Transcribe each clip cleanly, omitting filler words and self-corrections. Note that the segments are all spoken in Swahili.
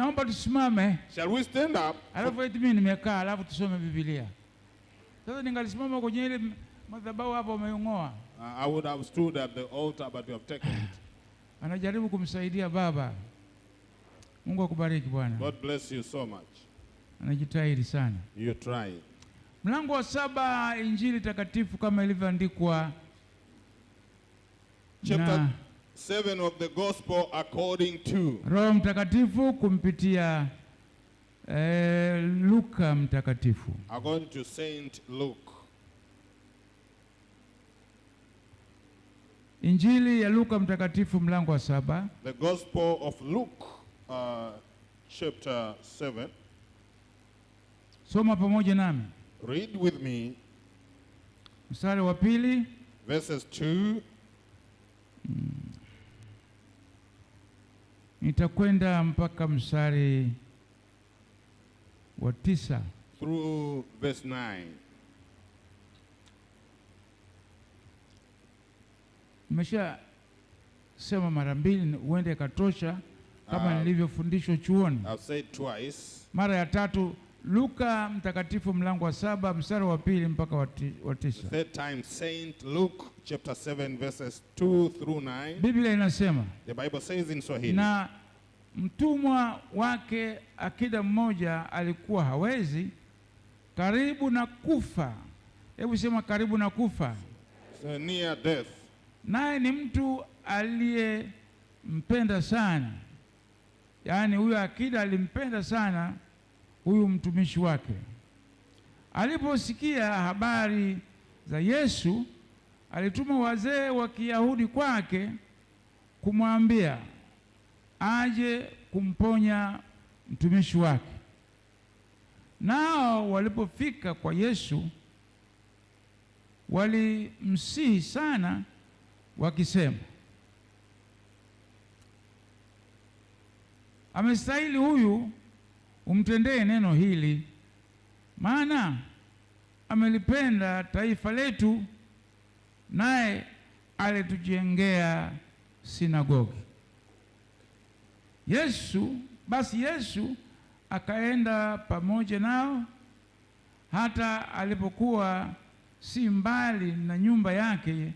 Naomba tusimame. Shall we stand up? Alafu eti mimi nimekaa alafu tusome Biblia. Sasa ningalisimama kwenye ile madhabahu hapo umeongoa. I would have stood at the altar, but you have taken it. Anajaribu kumsaidia baba. Mungu akubariki bwana. God bless you so much. Anajitahidi sana. You try. Mlango wa 7 Injili takatifu kama ilivyoandikwa. Chapter 7 of the gospel according to Roho Mtakatifu kumpitia Luka mtakatifu. According to Saint Luke. Injili ya Luka mtakatifu mlango wa 7. The gospel of Luke chapter 7. Soma pamoja nami. Read with me. Mstari wa 2. Verses 2. Nitakwenda mpaka mstari wa 9 through verse 9. Nimesha sema mara 2 uende katosha kama nilivyofundishwa chuoni. I've said twice. Mara ya 3 Luka mtakatifu mlango wa 7 mstari wa 2 mpaka wa 9. Third time Saint Luke chapter 7 verses 2 through 9. Biblia inasema, the Bible says in Swahili, na mtumwa wake akida mmoja alikuwa hawezi, karibu na kufa. Hebu sema karibu na kufa. So near death. Naye ni mtu aliyempenda sana. Yaani huyu akida alimpenda sana huyu mtumishi wake. Aliposikia habari za Yesu, alituma wazee wa Kiyahudi kwake kumwambia aje kumponya mtumishi wake. Nao walipofika kwa Yesu, walimsihi sana wakisema, amestahili huyu umtendee neno hili, maana amelipenda taifa letu, naye alitujengea sinagogi. Basi Yesu akaenda pamoja nao, hata alipokuwa si mbali na nyumba yake,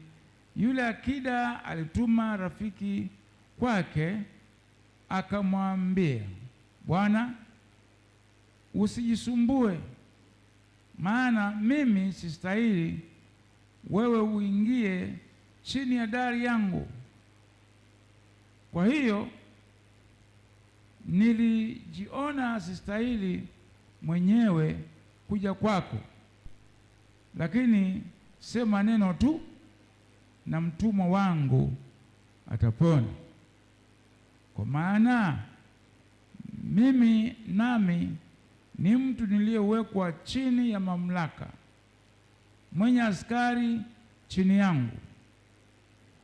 yule akida alituma rafiki kwake akamwambia, Bwana, usijisumbue, maana mimi sistahili wewe uingie chini ya dari yangu. Kwa hiyo nilijiona sistahili mwenyewe kuja kwako, lakini sema neno tu na mtumwa wangu atapona. Kwa maana mimi nami ni mtu niliyewekwa chini ya mamlaka, mwenye askari chini yangu.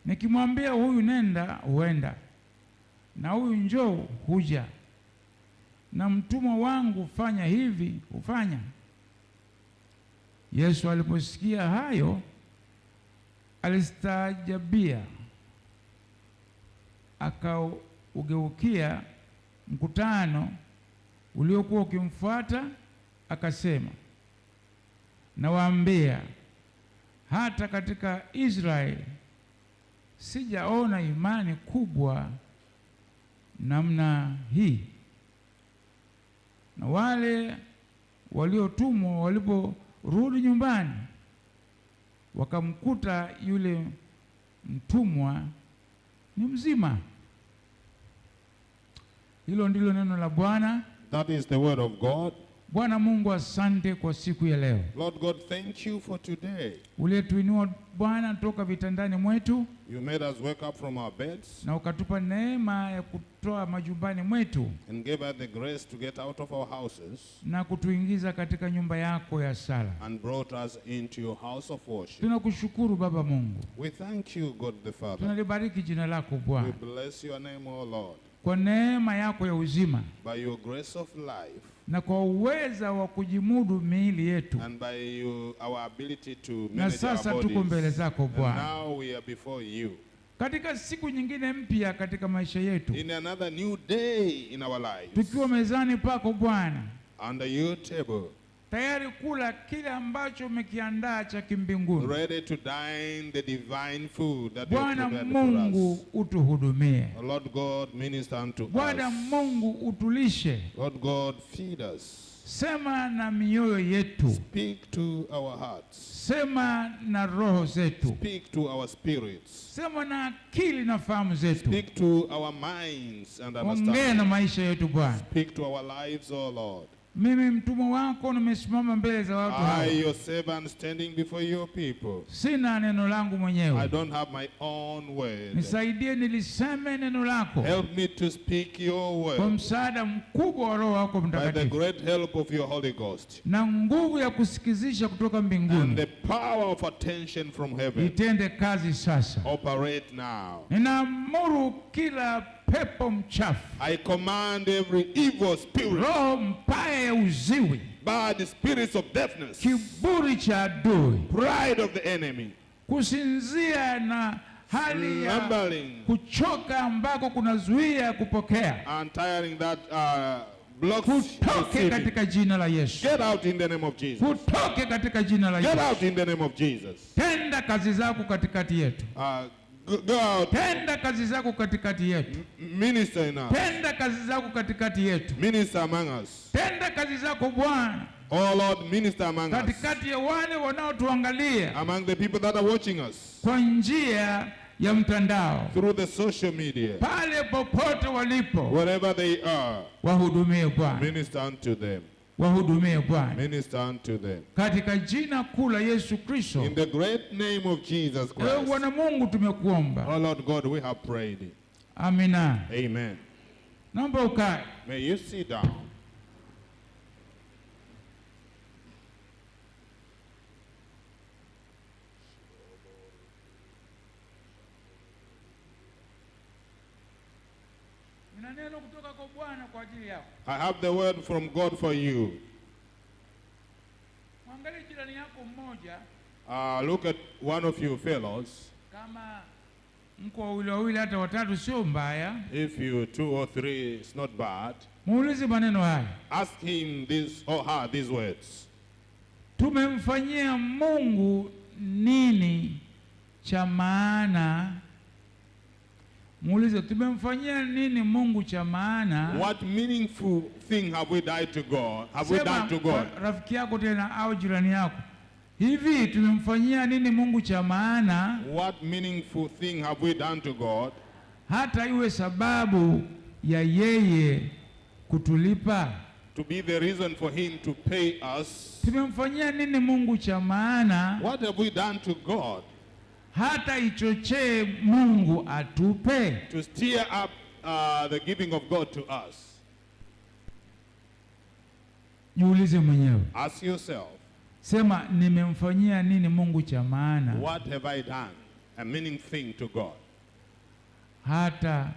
Nikimwambia huyu nenda, huenda, na huyu njoo, huja, na mtumwa wangu fanya hivi, hufanya. Yesu aliposikia hayo alistaajabia, akaugeukia mkutano uliokuwa ukimfuata akasema, nawaambia, hata katika Israeli sijaona imani kubwa namna hii. Na wale waliotumwa waliporudi nyumbani, wakamkuta yule mtumwa ni mzima. Hilo ndilo neno la Bwana. That is the word of God. Bwana Mungu, asante kwa siku ya leo. Lord God, thank you for today. Uliyetuinua Bwana toka vitandani mwetu, You made us wake up from our beds, na ukatupa neema ya kutoa majumbani mwetu, and gave us the grace to get out of our houses, na kutuingiza katika nyumba yako ya sala, and brought us into your house of worship. Tunakushukuru Baba Mungu. We thank you, God the Father. Tunalibariki jina lako We Bwana, bless your name, O Lord, kwa neema yako ya uzima, by your grace of life, na kwa uweza wa kujimudu miili yetu. and by our ability to Na manage sasa our tuko mbele bodies. zako And Bwana, now we are before you. katika siku nyingine mpya katika maisha yetu, in another new day in our lives, tukiwa mezani pako Bwana, under your table, tayari kula kile ambacho umekiandaa cha kimbinguni. ready to dine the divine food that you have Bwana prepared for Mungu us. utuhudumie. Lord God, minister unto Bwana us. Mungu utulishe. Lord God, feed us. Sema na mioyo yetu, Speak to our hearts. sema na roho zetu, Speak to our spirits. sema na akili na fahamu zetu. Speak to our minds and Ongea understanding. na maisha yetu Bwana. Speak to our lives, O Lord. Mimi mtumwa wako nimesimama mbele za watu hawa. I, your servant, standing before your people. Sina neno langu I mwenyewe. don't have my own word. Nisaidie niliseme neno lako Help me to speak your kwa word msaada mkubwa wa Roho wako by the Mtakatifu great help of your Holy Ghost na nguvu ya kusikizisha kutoka and mbinguni. the power of attention from heaven. Itende kazi sasa. Operate now. Ninaamuru kila pepo mchafu, I command every evil spirit, roho mbaya ya uziwi, bad spirits of deafness, kiburi cha adui, pride of the enemy, kusinzia na hali ya slumbering kuchoka ambako kunazuia kupokea, and tiring that blocks kutoke receiving. katika jina la Yesu, Get out in the name of Jesus. kutoke katika jina la Get Yesu. out in the name of Jesus. Tenda kazi zako katikati yetu, Go out. tenda kazi zako katikati yetu, Minister in us. tenda kazi zako katikati yetu, Minister among us. tenda kazi zako Bwana Oh Lord, minister among us. katikati ya wale wanaotuangalia Among the people that are watching us kwa njia ya mtandao, through the social media. pale popote walipo, Wherever they are, wahudumie Bwana, minister unto them. wahudumie Bwana, Minister unto them. katika jina kuu la Yesu Kristo. In the great name of Jesus Ewe Christ. Bwana Mungu tumekuomba. Oh Lord God, we have prayed. Amina. Amen. Naomba ukae. May you sit down. Nina neno kutoka kwa Bwana kwa ajili yako. I have the word from God for you. Mwangalie jirani yako mmoja, Look at one of you fellows. kama mko wawili hata watatu sio mbaya. If you 2 or 3, it's not bad. Muulize maneno haya. Ask him this or her these words. Tumemfanyia Mungu nini cha maana? Muulize, tumemfanyia nini Mungu cha maana? What meaningful thing have we died to God? Have we done to God? Kwa rafiki yako tena au jirani yako, hivi tumemfanyia nini Mungu cha maana What meaningful thing have we done to God hata iwe sababu ya yeye kutulipa? to be the reason for him to pay us? Tumemfanyia nini Mungu cha maana What have we done to God hata ichochee Mungu atupe? to steer up the giving of God to us? Jiulize mwenyewe. Ask yourself, Sema, nimemfanyia nini Mungu cha maana what have I done, a meaning thing to God, hata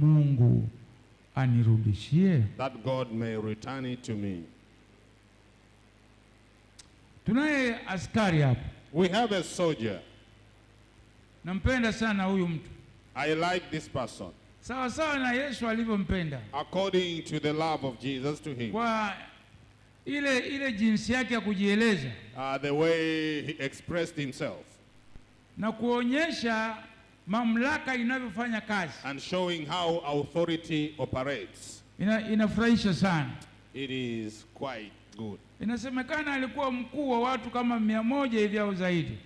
Mungu anirudishie? that God may return it to me? Tunaye askari hapa, We have a soldier. nampenda sana huyu mtu, I like this person. sawa sawa na Yesu alivyompenda, According to the love of Jesus to him, kwa ile jinsi yake ya kujieleza the way he expressed himself, na kuonyesha mamlaka inavyofanya kazi. and showing how authority operates. Inafurahisha sana. It is quite good. Inasemekana alikuwa mkuu wa watu kama 100 hivi au zaidi,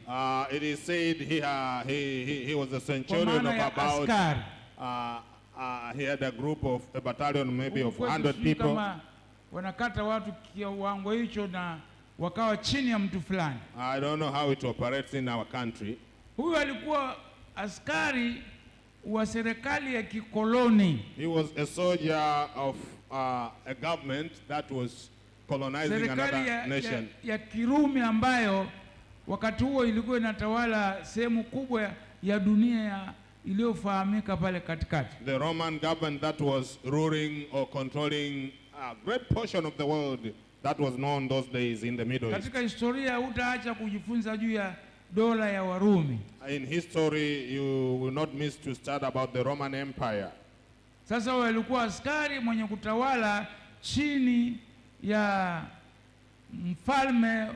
It is said he was a kwa centurion of maana ya about, askari. he had a group of, a battalion maybe of Huku kwetu 100 sijui people. kama wanakata watu kiwango hicho na wakawa chini ya mtu fulani. I don't know how it operates in our country. Huyu alikuwa askari wa serikali ya kikoloni, He was a soldier of a government that was colonizing serikali another nation. ya Kirumi ambayo wakati huo ilikuwa inatawala sehemu kubwa ya dunia iliyofahamika pale katikati. The Roman government that was ruling or controlling a great portion of the world that was known those days in the Middle East. Katika historia hutaacha kujifunza juu dola ya Warumi. In history, you will not miss to start about the Roman Empire. Sasa huyo alikuwa askari mwenye kutawala chini ya mfalme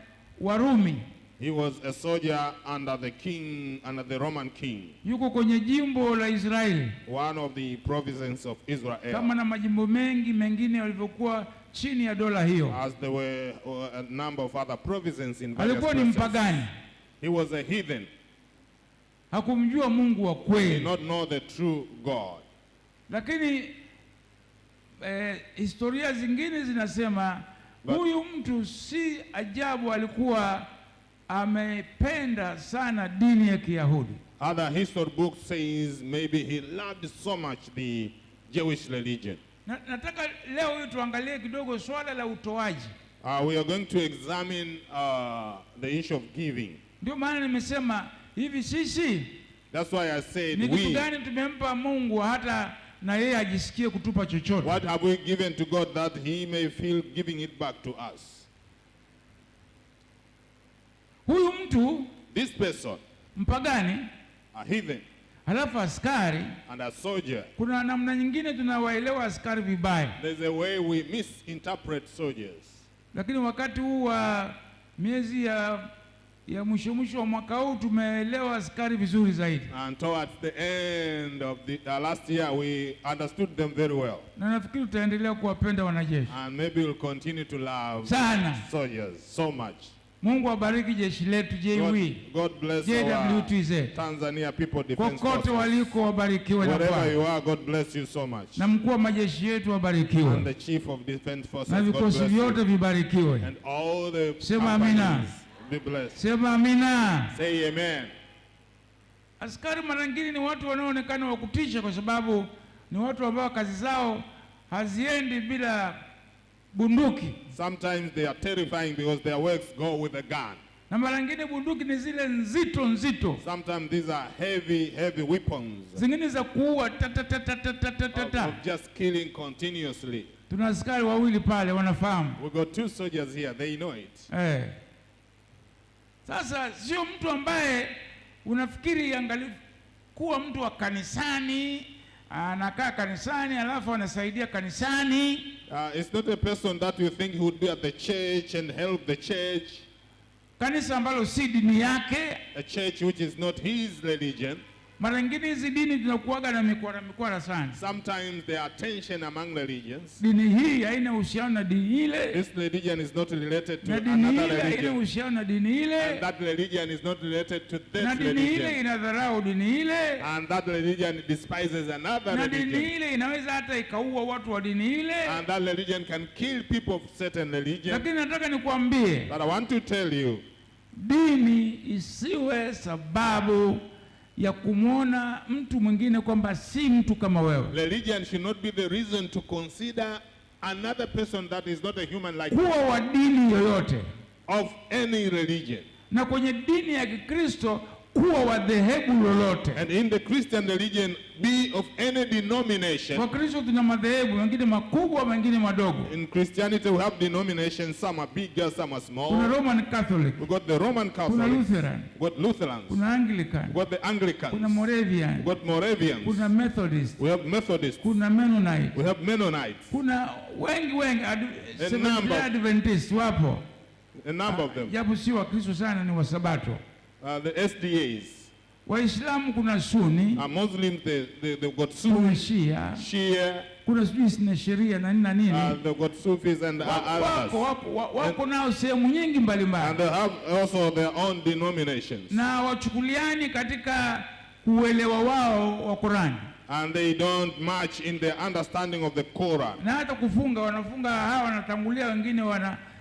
wa Rumi. He was a soldier under the king, under the Roman king. Yuko kwenye jimbo la Israeli, One of the provinces of Israel. kama na majimbo mengi mengine walivyokuwa chini ya dola hiyo. As there were a number of other provinces in various Alikuwa ni places. mpagani. He was a heathen. Hakumjua Mungu wa He did kweli. not know the true God. Lakini historia zingine zinasema huyu mtu si ajabu alikuwa amependa sana dini ya Kiyahudi. Other history books says maybe he loved so much the Jewish religion. Nataka leo hii tuangalie kidogo swala la utoaji. We are going to examine the issue of giving. Ndio maana nimesema hivi sisi That's why I said ni kitu we. gani tumempa Mungu hata na yeye ajisikie kutupa chochote? What have we given to God that he may feel giving it back to us? Huyu mtu This person, mpagani a heathen halafu askari, and a soldier, kuna namna nyingine tunawaelewa askari vibaya, there's a way we misinterpret soldiers. lakini wakati huu wa miezi ya mwisho wa mwaka huu tumeelewa askari vizuri zaidi, And towards the end of the last year, we understood them very well. na nafikiri tutaendelea kuwapenda wanajeshi And maybe we'll continue to love sana. soldiers so much. Mungu abariki jeshi letu JW, God bless our JWTZ, Tanzania People Defense kokote Forces. waliko wabarikiwe na Wherever Bwana, you are, God bless you so much. na mkuu wa majeshi yetu And wabarikiwe, the Chief of Defense Forces, na God vikosi bless vyote you. vibarikiwe. And all the Sema amina. companies be blessed. Sema amina. Say amen. Askari mara nyingine ni watu wanaoonekana wa kutisha, kwa sababu ni watu ambao kazi zao haziendi bila bunduki, Sometimes they are terrifying because their works go with a gun. na mara nyingine bunduki ni zile nzito, Sometimes these are heavy weapons zingine za kuua of just killing continuously. Tuna askari wawili pale wanafahamu. We got two soldiers here, they know it. Sasa sio mtu ambaye unafikiri kuwa mtu wa kanisani, anakaa kanisani alafu anasaidia kanisani. It's not a person that you think he would be at the church and help the church. Kanisa ambalo si dini yake. A church which is not his religion. Mara nyingine hizi dini zinakuaga na mikwara sana. Sometimes there are tension among religions. Dini hii haina uhusiano na dini ile. This religion is not related to another religion. Haina uhusiano na dini ile. And that religion is not related to this na dini ile religion. inadharau dini ile. And that religion despises another na religion. dini ile inaweza hata ikaua watu wa dini ile. And that religion can kill people of certain religion. Lakini nataka nikwambie, But I want to tell you, dini isiwe sababu ya kumwona mtu mwingine kwamba si mtu kama wewe. religion should not be the reason to consider another person that is not a human like you, Kuwa wa dini yoyote, of any religion. na kwenye dini ya Kikristo kuwa wa dhehebu lolote. And in the Christian religion, be of any denomination. Wakristo tuna madhehebu, mengine makubwa, mengine madogo. In Christianity, we have denominations. Some are bigger, some are Kuna small. Roman Catholic, We got the Roman kuna Catholics. Lutheran, We got Lutherans. kuna Anglican, We got the Anglicans. kuna We Moravian, got Moravians. kuna Methodist, We have Methodists. kuna Mennonite, We have Mennonites. kuna wengi number. Adventist wapo, A number of them. japo si Wakristo sana, ni Wasabato. The SDAs. Waislamu kuna Sunni, Muslims, they've got kuna Sunni, Shia, Shia, kuna sijui sina sheria na nini na nini. they've got Sufis and others. Wako nao sehemu nyingi mbalimbali, And they have also their own denominations. na wachukuliani katika uelewa wao wa Qur'ani. And they don't match in their understanding of the Quran. Na hata kufunga wanafunga hawa, wanatangulia wengine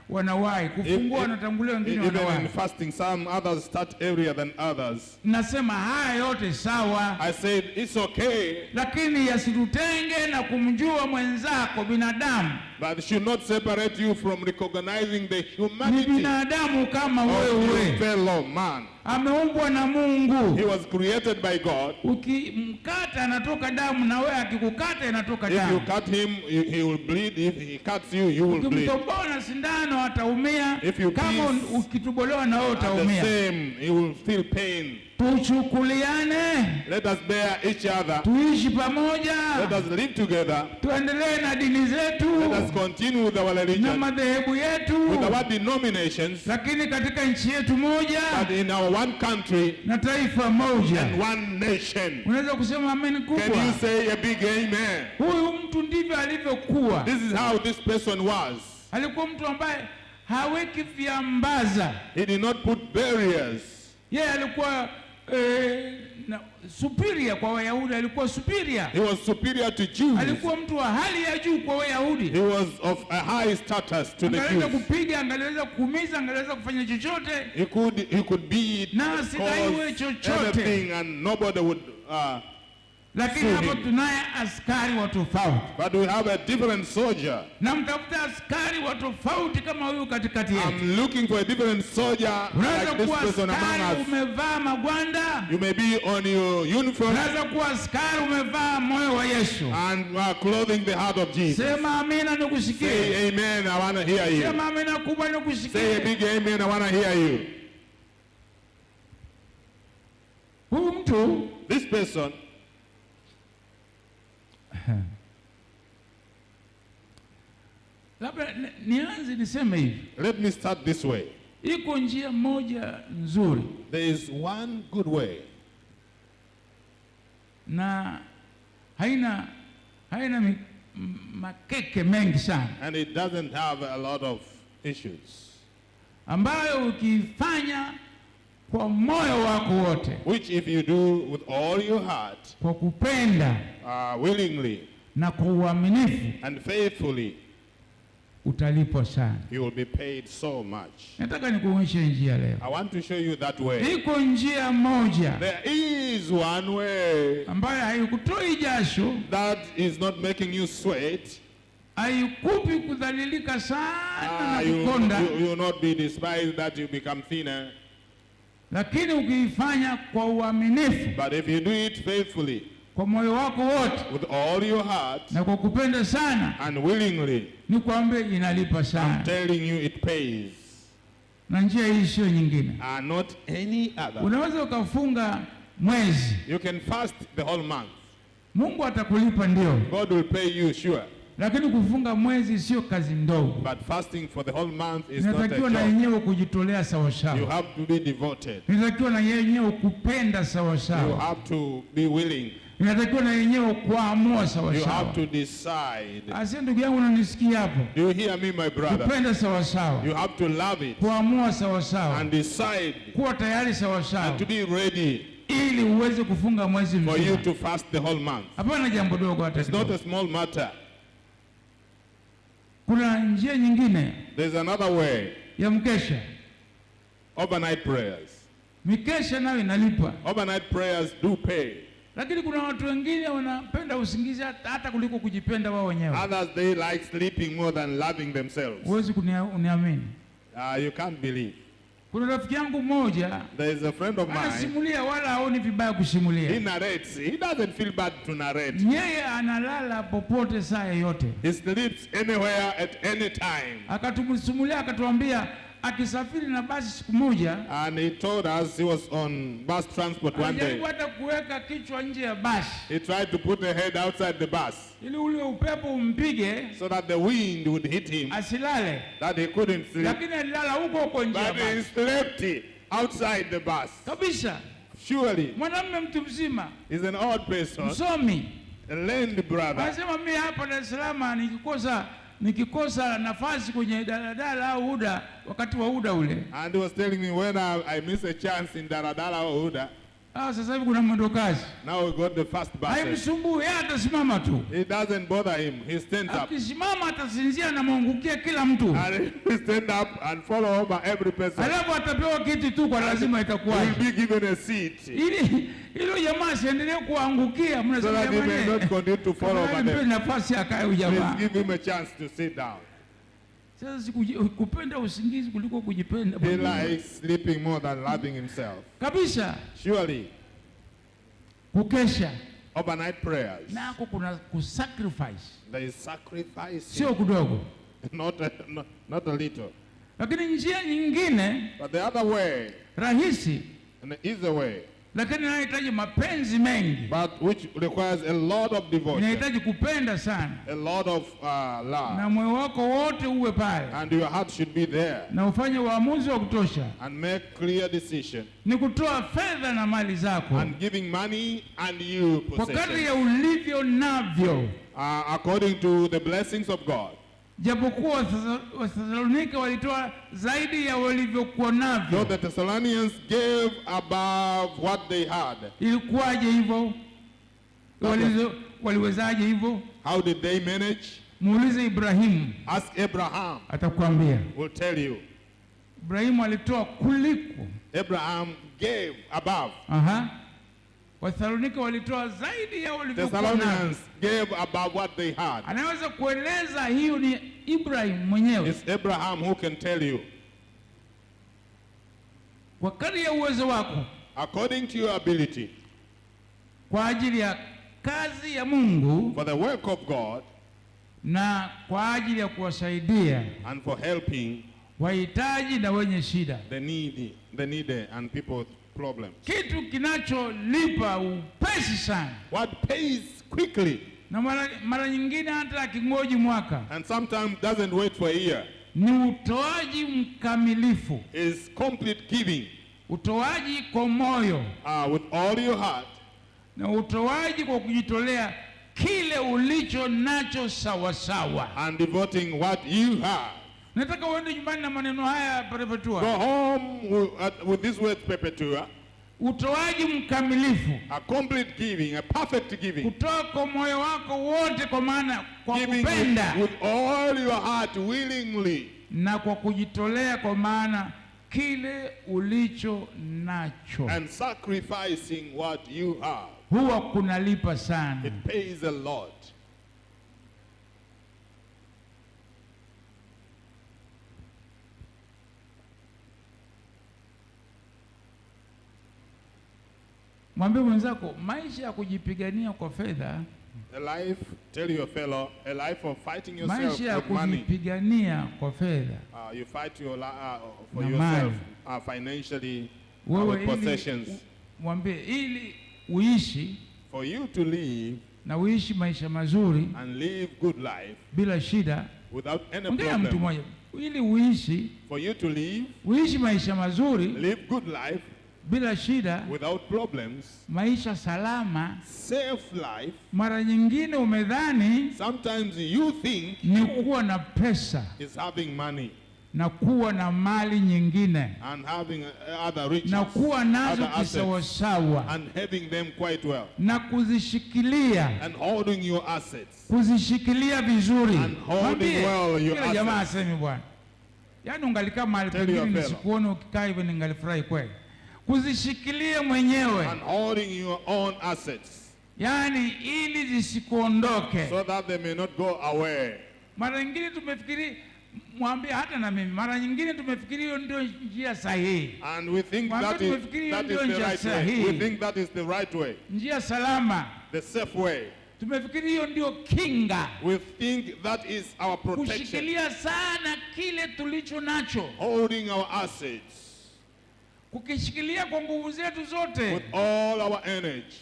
wanawahi kufungua, wanatangulia wengine Even in wanawahi. fasting, some others start earlier than others. Nasema haya yote sawa, I said, it's okay, lakini yasitutenge na kumjua mwenzako binadamu But it should not separate you from recognizing the Ni humanity binadamu kama of your wewe. fellow man. Ameumbwa na Mungu. He was created by God. Ukimkata anatoka damu, na wewe akikukata inatoka If you damu. cut him, he will bleed. If he cuts you, you will bleed. Ukimtoboa na sindano ataumia. If you Kama pierce ukitubolewa na wewe And the utaumia. same, he will feel pain. Tuchukuliane, Let us bear each other. tuishi pamoja, Let us live together. tuendelee na dini zetu Let us continue with our na religion, madhehebu yetu, with our denominations, lakini katika nchi yetu moja but in our one country na taifa moja. and one nation. Unaweza kusema amen Can kubwa. you say a big amen? Huyu mtu ndivyo alivyokuwa. This is how this person was. Alikuwa mtu ambaye haweki viambaza. He did not put barriers. Yeye alikuwa superior kwa Wayahudi, alikuwa superior. He was superior to Jews. Alikuwa mtu wa hali ya juu kwa Wayahudi. He was of a high status to the Angeweza Jews. kupiga, angeweza kuumiza, angeweza kufanya chochote. He could beat, Na asidaiwe cause chochote. anything, and nobody would. Lakini Sue hapo him. tunaye askari wa tofauti. But we have a different soldier. Na mtafuta askari wa tofauti kama huyu katikati yetu. I'm looking for a different soldier Unaweza like this kuwa person among askari us. umevaa magwanda. You may be on your uniform Unaweza kuwa askari umevaa moyo wa Yesu. and clothing the heart of Jesus. Sema amina nikusikie. Say amen, I want to hear you. Sema amina kubwa Say a nikusikie. big amen, I want to hear you. Huyu mtu This person, labda nianze niseme hivi. let me start this way. Iko njia moja nzuri There is one good way, na haina makeke mengi sana, and it doesn't have a lot of issues, ambayo ukifanya kwa moyo wako wote, which if you do with all your heart, kwa kupenda willingly na kwa uaminifu, and faithfully, utalipwa sana. you will be paid so much. Nataka nikuonyeshe njia leo. I want to show you that way. Iko njia moja There is one way ambayo haikutoi jasho, that is not making you sweat. haikupi kudhalilika sana na You kukonda, will not be despised that you become thinner. lakini ukiifanya kwa uaminifu, But if you do it faithfully, kwa moyo wako wote with all your heart, na kwa kupenda sana, and willingly, ni kwamba inalipa I'm sana. telling you it pays. Na njia hii sio nyingine. Not any other. Unaweza ukafunga mwezi, You can fast the whole month. Mungu atakulipa ndio, God will pay you, sure. lakini kufunga mwezi sio kazi ndogo. But fasting for the whole month is not a Inatakiwa na job. yenyewe kujitolea sawa You sawa. have to be devoted. Inatakiwa na yenyewe kupenda sawa You sawa. have to be willing. Inatakiwa na yenyewe kuamua sawa You sawa. have to decide. Asi ndugu yangu unanisikia hapo? Do you hear me, my brother? Kupenda sawa sawa. You have to love it Kuamua sawa sawa. and decide Kuwa tayari sawa and sawa. to be ready Ili uweze kufunga mwezi for you mzima. to fast the whole month. Hapana jambo dogo hata It's not kidogo. a small matter. Kuna njia nyingine There's another way. ya mkesha. Overnight prayers. Mikesha nayo inalipa. Overnight prayers do pay. Lakini kuna watu wengine wanapenda usingizi hata kuliko kujipenda wao wenyewe. Others, they like sleeping more than loving themselves. Huwezi uniamini. You can't believe. Kuna rafiki yangu mmoja There is a friend of mine. anasimulia, wala haoni vibaya He kusimulia. narrates. He doesn't feel bad to narrate. Yeye analala popote saa yoyote. He sleeps anywhere at any time. Akatusimulia, akatuambia akisafiri na basi siku moja, And he told us he was on bus transport one day. alijaribu hata kuweka kichwa nje ya basi He tried to put the head outside the bus ili ule upepo umpige so that the wind would hit him, asilale, that he couldn't sleep. lakini alilala huko huko nje ya But he basi slept outside the bus. kabisa. Surely, Mwanamume mtu mzima he's an odd person, msomi, a learned brother. anasema mimi hapa Dar es Salaam nikikosa nafasi kwenye daladala au UDA wakati wa UDA ule, And he was telling me when I miss a chance in Daradara or Uda, Sasa hivi kuna mwendo kasi. Now we got the fast buses. Haimsumbui, yeye atasimama tu. It doesn't bother him. He stands up. Akisimama atasinzia na mwangukia kila mtu. And he stand up and follow over every person. Alafu atapewa kiti tu kwa lazima itakuwa. He will be given a seat. Ili jamaa asiendelee kuangukia, So that he may not continue to follow over them. Nafasi akae jamaa. Please give him a chance to sit down. Sasa kupenda usingizi kuliko kujipenda. He likes sleeping more than loving himself. Kabisa. Surely. Kukesha. Overnight prayers. Nako kuna kusacrifice. There is sacrifice. Sio kudogo. Not a little. Lakini njia nyingine. But the other way. Rahisi. And the easy way. Lakini inahitaji mapenzi mengi. But which requires a lot of devotion. Inahitaji kupenda sana. A lot of love. Na moyo wako wote uwe pale. And your heart should be there. Na ufanye uamuzi wa kutosha. And make clear decision. Ni kutoa fedha na mali zako. And giving money and you possession. Kwa kadri ya ulivyo navyo. According to the blessings of God. Japokuwa Wathesalonike walitoa zaidi ya walivyokuwa navyo. So the Thessalonians gave above what they had. Ilikuwaje hivyo? Waliwezaje hivyo? How did they manage? Muulize Ibrahimu. Ask Abraham. Atakwambia. Will tell you. Ibrahimu alitoa kuliko. Abraham gave above. Wathesalonike walitoa zaidi ya walivyokuwa navyo. Thessalonians gave above what they had. Anaweza kueleza hiyo ni Ibrahim mwenyewe. It's Abraham who can tell you. Kwa kadri ya uwezo wako. According to your ability. Kwa ajili ya kazi ya Mungu. For the work of God. Na kwa ajili ya kuwasaidia. And for helping. Wahitaji na wenye shida. The needy and people with problems. Kitu kinacholipa upesi sana. What pays quickly. Na mara nyingine hata akingoji mwaka. And sometimes doesn't wait for a year. Ni utoaji mkamilifu. Is complete giving. Utoaji kwa moyo. With all your heart. Na utoaji kwa kujitolea kile ulicho nacho sawa sawa. And devoting what you have. Nataka uende nyumbani na maneno haya Perpetua. Go home with this word Perpetua. Utoaji mkamilifu. A complete giving, a perfect giving. Kutoa kwa moyo wako wote kwa maana kwa kupenda. With all your heart willingly. Na kwa kujitolea kwa maana kile ulicho nacho. And sacrificing what you have. Huwa kunalipa sana. It pays a lot. Mwambie mwenzako maisha ya kujipigania kwa fedha. Tell your fellow, a life of fighting yourself with money. Maisha ya kujipigania kwa fedha. You fight for yourself financially with possessions. Mwambie ili uishi. For you to live. Na uishi maisha mazuri. And live good life. Bila shida. Without any problem. Ongea mtu mmoja. Ili uishi. For you to live. Uishi maisha mazuri. Live good life. Bila shida. Without problems. Maisha salama. Safe life. Mara nyingine umedhani. Sometimes you think. Ni kuwa na pesa. Is having money. Na kuwa na mali nyingine. And having other riches. Na kuwa nazo kisawasawa. And having them quite well. Na kuzishikilia. And holding your assets. Kuzishikilia vizuri. And holding well your assets. Jamaa asemi bwana. Yaani ungalikaa mahali pengine nisikuone ukikaa hivyo ningalifurahi kweli. Kuzishikilia mwenyewe. And holding your own assets. Yaani ili zisikuondoke. So that they may not go away. Mara nyingine tumefikiri, mwambie hata na mimi, mara nyingine tumefikiri hiyo ndio njia sahihi. And we think that is the right way. We think that is the right way. Njia salama. The safe way. Tumefikiri hiyo ndio kinga. We think that is our protection. Kushikilia sana kile tulicho nacho. Holding our assets. Kukishikilia kwa nguvu zetu zote. With all our energy.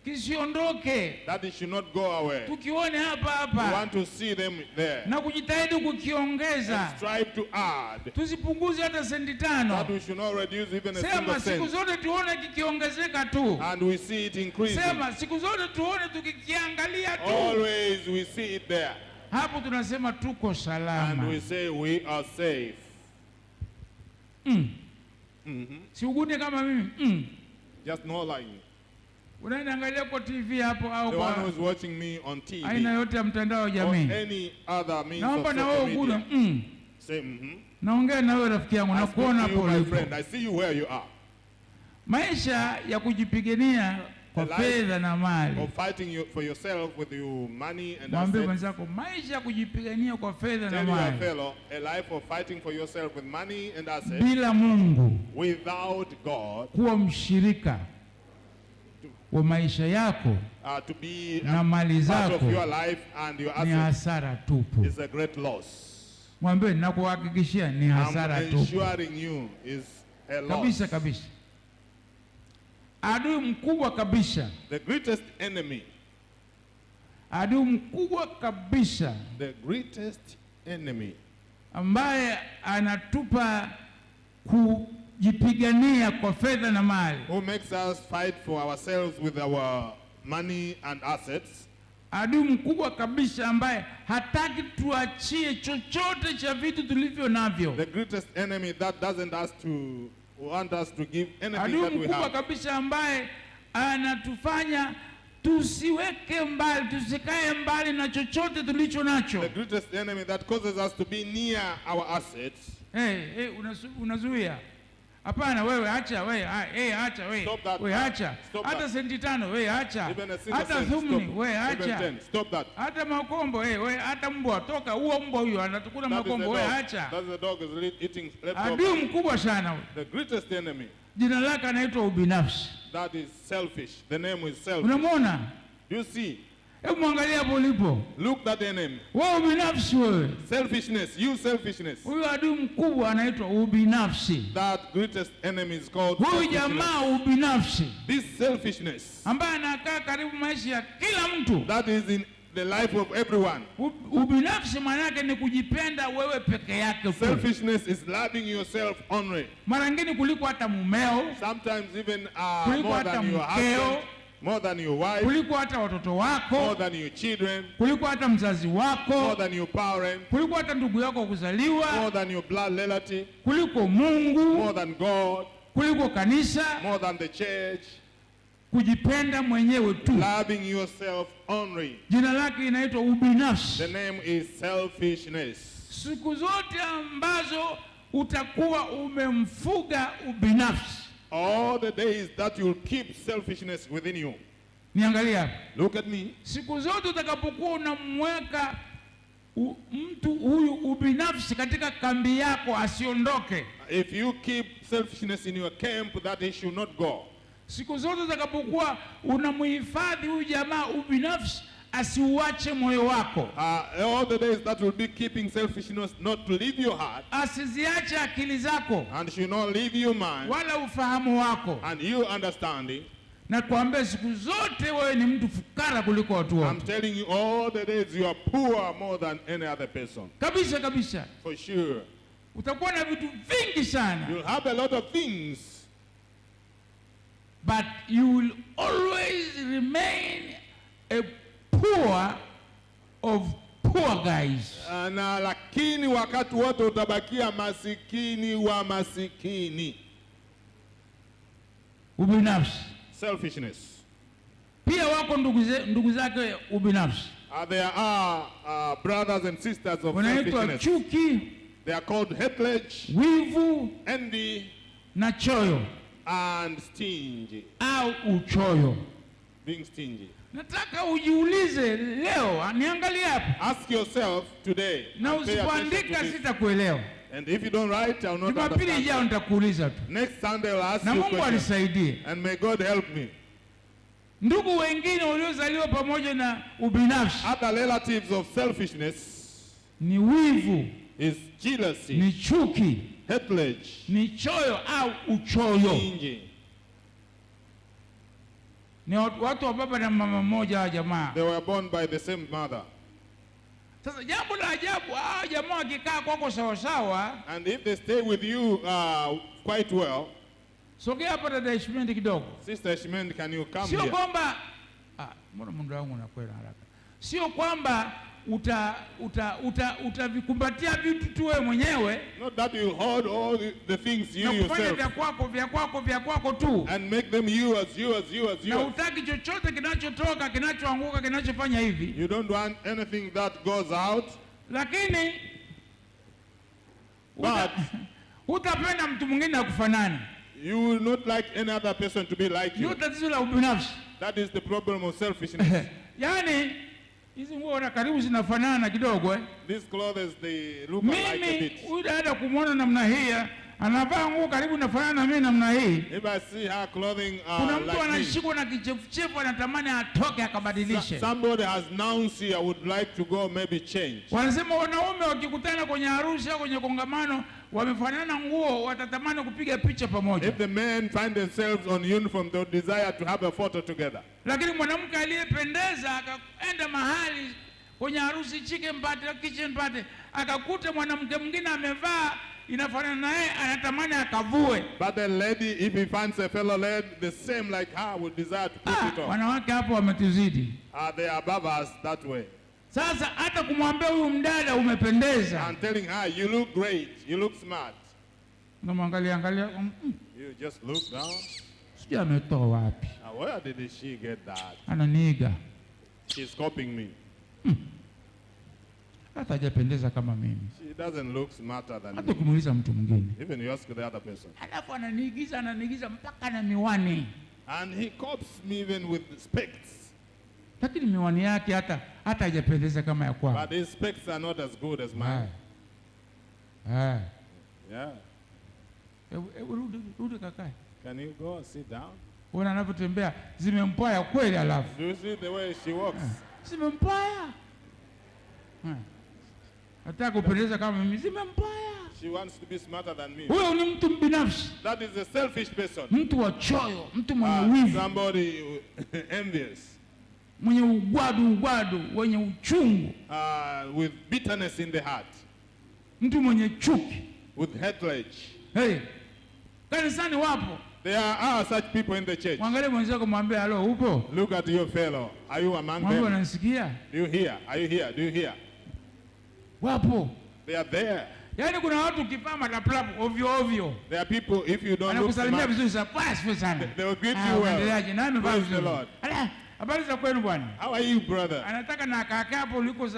Kisiondoke. That it should not go away. Tukione hapa. We want to see them there. Na kujitahidi kukiongeza. And strive to add. Tusipunguze hata senti 5. That we should not reduce even a single cent. Siku zote tuone kikiongezeka tu. And we see it increasing. Siku zote tuone tukikiangalia tu. Always we see it there. Hapo tunasema tuko salama. And we say we are safe. Si ugune kama mimi. Just no lying. Unaangalia kwa TV hapo au The one who kwa is watching me on TV aina yote ya mtandao wa or jamii. any other means of Naomba na wewe social ugune. media. Say, Naongea na wewe rafiki yangu, I nakuona speak to hapo you, my ulipo. friend. I see you where you are. Maisha ya kujipigania kwa The life fedha na mali. Of fighting for yourself with your money and Mwambie assets. mwenzako, maisha ya kujipigania kwa fedha na Tell your mali fellow, a life of fighting for yourself with money and assets bila Mungu, without God, kuwa mshirika wa maisha yako to be na mali part of zako your life and your ni assets hasara tupu. is a great loss. Mwambie, nakuhakikishia ni hasara I'm tupu ensuring you is a loss. kabisa kabisa. Adui mkubwa kabisa, The greatest enemy, adui mkubwa kabisa the greatest enemy ambaye anatupa kujipigania kwa fedha na mali, who makes us fight for ourselves with our money and assets, adui mkubwa kabisa ambaye hataki tuachie chochote cha vitu tulivyo navyo, the greatest enemy that doesn't want us to give anything adui that we mkubwa have. kabisa ambaye anatufanya tusiweke mbali, tusikae mbali na chochote tulicho nacho. The greatest enemy that causes us to be near our assets. Unazuia. Hapana, wewe acha, wewe acha, wewe. Stop that. Wewe acha. Stop Hata that. senti 5 wewe acha. Even a single Hata cent, thumni stop. wewe Even acha. 10, stop that. Hata makombo wewe, hata mbwa toka, huo mbwa huyo anatukula That is the makombo wewe dog. acha. That's the dog is eating Adui leftovers. mkubwa sana huyo. The greatest enemy, Jina lake anaitwa ubinafsi. that is selfish. The name is selfish. Unamwona? Do you see? Hebu muangalia hapo ulipo. Look that enemy. Wewe ubinafsi wewe. Selfishness. You selfishness. Huyo adui mkubwa anaitwa ubinafsi. That greatest enemy is called Huyu selfishness. jamaa ubinafsi This selfishness, ambaye anakaa karibu maisha ya kila mtu. that is in the life of everyone. Ubinafsi maana yake ni kujipenda wewe peke yake tu. Selfishness is loving yourself only. Mara nyingine kuliko hata mumeo, Sometimes even kuliko more hata than your mkeo, husband, more than your wife, kuliko hata watoto more wako, than your children, kuliko hata mzazi more wako, than your parent, kuliko hata ndugu yako more kuzaliwa, than your blood relative, kuliko Mungu, more than God, kuliko kanisa. more than the church. Kujipenda mwenyewe tu. Loving yourself only. Jina lake inaitwa ubinafsi. The name is selfishness. Siku zote ambazo utakuwa umemfuga ubinafsi, All the days that you'll keep selfishness within you. niangalia hapa. Look at me. Siku zote utakapokuwa unamweka mtu huyu ubinafsi katika kambi yako asiondoke. If you keep selfishness in your camp, that he should not go. Siku zote utakapokuwa unamhifadhi huyu jamaa ubinafsi asiuache moyo wako. All the days that will be keeping selfishness not to leave your heart, Asiziache akili zako and should not leave your mind, wala ufahamu wako. and you understanding. Na kuambia siku zote wewe ni mtu fukara kuliko watu I'm wote. telling you, all the days you are poor more than any other person. Kabisa kabisa. For sure. Utakuwa na vitu vingi sana. You'll have a lot of things, But you will always remain a poor of poor guys. na lakini wakati wote utabakia masikini wa masikini. Ubinafsi. Selfishness. Pia wako ndugu zake ubinafsi. There are brothers and sisters of Wanaitwa selfishness. chuki, They are called hatred, wivu envy, na choyo and stingy. au uchoyo. Being stingy. Nataka ujiulize leo, niangalie hapa. Ask yourself today. Na And pay attention usipoandika to this. sitakuelewa. And if you don't write, I will not Jumapili understand. ijayo nitakuuliza tu. Next Sunday I'll ask Na you Mungu questions. alisaidie. And may God help me. Ndugu wengine waliozaliwa pamoja na ubinafsi Other relatives of selfishness ni wivu, is jealousy, ni chuki, hatred, ni choyo au uchoyo. stingy. Ni watu wa baba na mama mmoja wa jamaa. They were born by the same mother. Sasa jambo la ajabu, jamaa wakikaa kwako sawa sawa, And if they stay with you quite well, sogea hapa dada Ishmendi kidogo. Sister Shimend, can you come Sio here? kwamba mbona muda wangu unakwenda haraka. Sio kwamba utavikumbatia vitu tu wewe mwenyewe. Not that you hold all the things you yourself. vya kwako tu. And make them yours. Na utaki chochote kinachotoka, kinachoanguka, kinachofanya hivi. You don't want anything that goes out. Lakini utapenda mtu mwingine akufanana. You will not like any other person to be like you. Tatizo la ubinafsi. That is the problem of selfishness. Yaani hizi nguo na karibu zinafanana kidogo These clothes, they look alike a bit. Mimi huyu dada kumuona namna hii, anavaa nguo karibu nafanana na mimi namna hii. If I see her clothing kuna mtu anashikwa na kichefuchefu, anatamani atoke akabadilishe. Somebody has nausea, would like to go maybe change. Wanasema wanaume wakikutana kwenye harusi au kwenye kongamano wamefanana nguo, watatamani kupiga picha pamoja. If the men find themselves on uniform, they would desire to have a photo together. Lakini mwanamke aliyependeza akaenda mahali kwenye harusi, kitchen party, akakuta mwanamke mwingine amevaa inafanana naye, anatamani akavue. But the lady, if he finds a fellow lady the same like her, would desire to put it on. Wanawake hapo wametuzidi. They are above us that way. Sasa hata kumwambia huyu mdada umependeza, I'm telling her, you look great, you look smart. Angalia. You just look down. Sijui ametoa wapi. Where did she get that? Ananiiga. She's copying me. Hata hajapendeza kama mimi. She doesn't look smarter than me. Hata kumuuliza mtu mwingine. Even you ask the other person. Alafu ananiigiza mpaka na miwani. And he copies me even with specs. Lakini miwani yake hata hajapendeza kama ya kwangu. But his specs are not as good as mine. Yeah. Rudi kakae. Can you go sit down? Unaona anapotembea zimempaya kweli alafu. Do you see the way she walks? Zimempaya. Nataka kupendeza kama mimi, zimempaya. She wants to be smarter than me. Huyo ni mtu mbinafsi. That is a selfish person. Mtu wa choyo, mtu mwenye wivu. Somebody envious. Mwenye ugwadu, wenye uchungu. With bitterness in the heart. Mtu mwenye chuki. With hatred. Hey, kanisani wapo. There are such people in the church. Mwangalie mwenzako, mwambie halo, upo? Look at your fellow. Are you among them? Mwambie unanisikia? Do you hear? Are you here? Do you hear? Wapo. They are there. Yaani kuna watu ukivaa mataplapu ovyo. There are people, if you don't look smart, anakusalimia vizuri sana. they will greet you well. Praise the Lord. Habari za kwenu bwana? How are you, brother? Anataka na kaka hapo uliko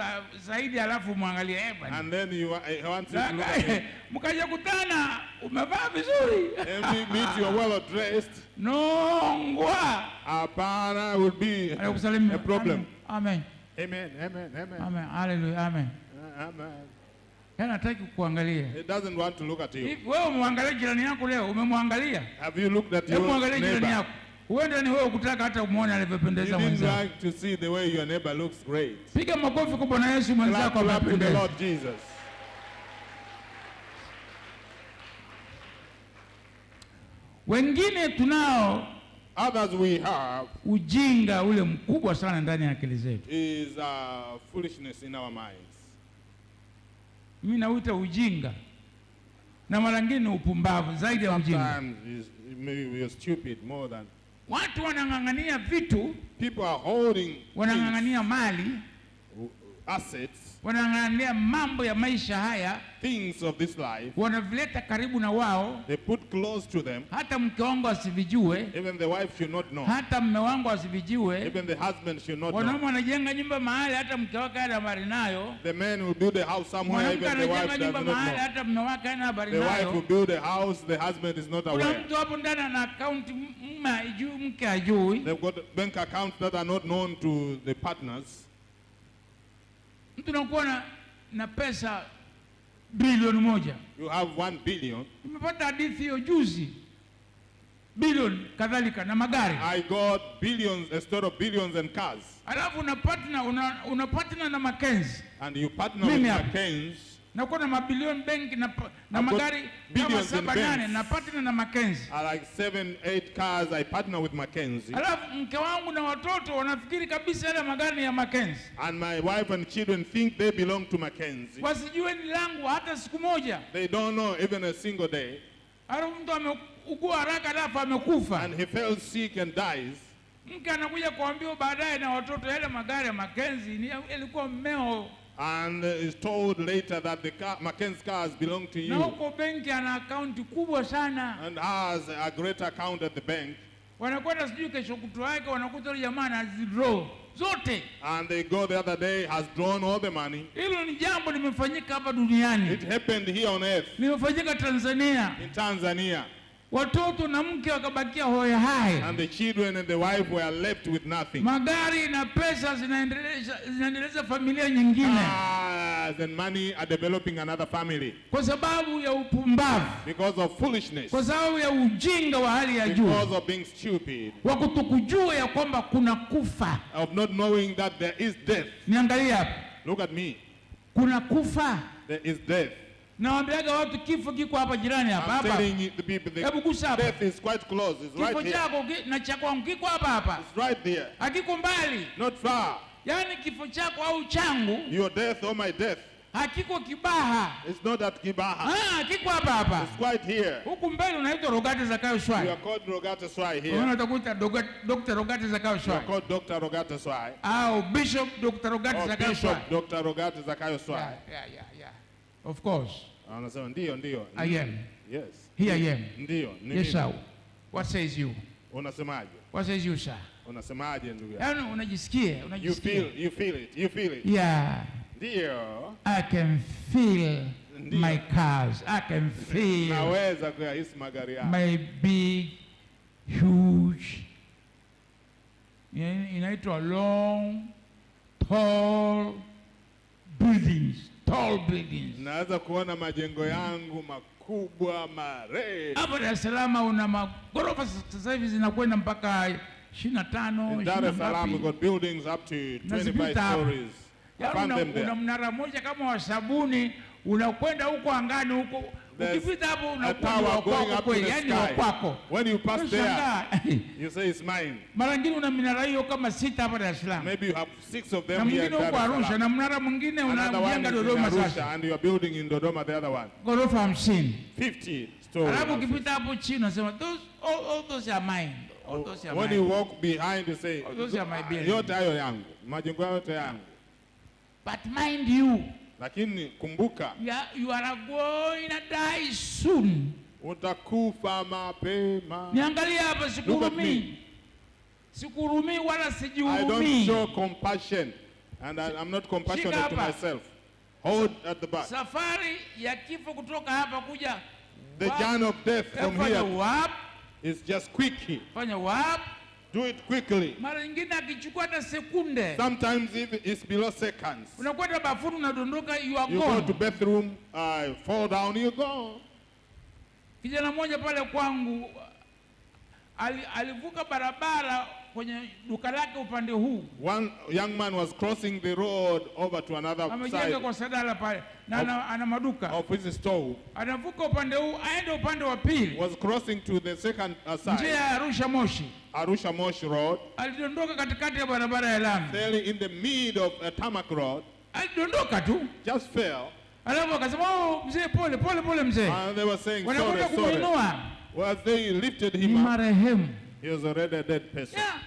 zaidi, alafu muangalie bwana. And then you want to look at him. Mkaja kutana, umevaa vizuri. And we meet you well dressed. Nongwa. Hapana would be a problem. Amen. Amen. Hallelujah. Amen. Yana hataki kuangalia. It doesn't want to look at you. Wewe umwangalia jirani yako leo, umemwangalia? Have you looked at your neighbor? Uende ni wewe kutaka hata umuone alivyopendeza mwenzako. You didn't like to see the way your neighbor looks great. Piga makofi kwa Bwana Yesu, mwenzako amependeza. Clap to the Lord Jesus. Wengine tunao, others we have, ujinga ule mkubwa sana ndani ya akili zetu. Is foolishness in our minds. Mimi nauita ujinga, na mara nyingine upumbavu zaidi ya ujinga. Sometimes maybe we are stupid more than. Watu wanang'ang'ania vitu, people are holding, wanang'ang'ania mali, assets, wanang'ang'ania mambo ya maisha haya, things of this life, wanavileta karibu na wao, they put close to them. Hata mke wangu asivijue, even the wife should not know. Hata mme wangu asivijue, even the husband should not know. Wanaume wanajenga nyumba mahali hata mke wake hana habari nayo. The man will build a house somewhere, even the wife does not know. Hata mme wake hana habari nayo. The wife will build a house, the husband is not aware. Kuna mtu hapo ndani ana account mume hajui, mke hajui. They've got bank accounts that are not known to the partners. Mtu anakuwa na pesa bilioni 1. You have 1 billion. Nimepata hadithi hiyo juzi. Billion kadhalika na magari. I got billions, a store of billions and cars. Alafu una partner na Mackenzie. And you partner with Mackenzie. Na kuna mabilioni benki na magari kama 7-8 na partner na Mackenzie. I like 7-8 cars, I partner with Mackenzie. Alafu mke wangu na watoto wanafikiri kabisa yale magari ya Mackenzie. And my wife and children think they belong to Mackenzie. Wasijue ni langu hata siku moja. They don't know even a single day. Alafu mtu ameugua haraka alafu amekufa. And he fell sick and dies. Mke anakuja kuambiwa baadaye na watoto, yale magari ya Mackenzie ilikuwa mmeo. And is told later that the Mackenzie cars belong to you. Na huko benki ana account kubwa sana. And has a great account at the bank. Wanakwenda sijui kesho kutwa yake wanakuta yule jamaa anazidraw zote. And they go the other day, has drawn all the money. Hilo ni jambo limefanyika hapa duniani. It happened here on earth. Limefanyika Tanzania. In Tanzania. Watoto na mke wakabakia hoi hai. And the children and the wife were left with nothing. Magari na pesa zinaendeleza familia nyingine. And money are developing another family. Kwa sababu ya upumbavu. Because of foolishness. Kwa sababu ya ujinga wa hali ya juu. Because of being stupid. Wa kutokujua ya kwamba kuna kufa. Of not knowing that there is death. Niangalia hapa. Look at me. Kuna kufa. There is death. Nawaambiaga watu kifo kiko hapa jirani hapa hapa. I'm telling the people death is quite close. It's right here. Kifo chako na cha kwangu kiko hapa hapa. It's right there. Hakiko mbali. Not far. Yaani kifo chako au changu. Your death or my death. Hakiko Kibaha. It's not at Kibaha. Kiko hapa hapa. It's quite here. Huku mbele unaitwa Rogate Zakayo Swai. You are called Rogate Swai here. Unaona utakuta Dr. Rogate Zakayo Swai. You are called Dr. Rogate Swai. Au Bishop Dr. Rogate Zakayo Swai. Bishop Dr. Rogate Zakayo Swai. Yeah. Of course. Anasema ndio. I am. Yes. Here I am. Ndio. Yes sir. What says you? Unasemaje? What says you sir? Unasemaje ndugu yangu? Yaani unajisikia. You feel it. Yeah. Ndio. I can feel my cars. I can feel. Naweza kuyahisi magari yangu. My big, huge, inaitwa long, tall buildings. Naweza kuona majengo yangu makubwa marefu. Hapa Dar es Salaam una magorofa sasa hivi zinakwenda mpaka 25. In Dar es Salaam we got buildings up to 25 stories. Una mnara moja kama wa sabuni unakwenda huko angani huko. Ukipita hapo unakuwa kwako kweli, yani kwako. When you pass there, you say it's mine. Mara nyingine una minara hiyo kama 6 hapa Dar es Salaam. Maybe you have 6 of them here in Dar es Salaam. Arusha, na mnara mwingine unajenga Dodoma sasa. And you are building in Dodoma the other one. Gorofa 50 stories. Alafu ukipita hapo chini unasema all those are mine. When you walk behind you say those are my buildings. Yote hayo yangu. Majengo yote yangu. But mind you, lakini kumbuka, you are going to die soon. Utakufa mapema. Niangalia hapa, sikurumi wala sijihurumi. I don't show compassion and I'm not compassionate to myself. Hold at the back. Safari ya kifo kutoka hapa kuja, the journey of death from here is just quick. Fanya wap. Do it quickly. Mara nyingine akichukua hata sekunde. Sometimes even it's below seconds. Unakwenda bafuni unadondoka, you are gone. You go to bathroom, fall down, you go. Kijana mmoja pale kwangu alivuka barabara kwenye duka lake upande huu. One young man was crossing the road over to another side. Amejenga kwa sadala pale na ana maduka. Of his store. Anavuka upande huu aende upande wa pili. Was crossing to the second side. Njia ya Arusha Moshi Road. Alidondoka katikati ya barabara ya lami. Fell in the mid of a tarmac road. Alidondoka tu. Just fell. Alafu akasema, mzee pole mzee. And they were saying sorry. Well, they lifted him up. Marehemu. He was already a dead person. Yeah.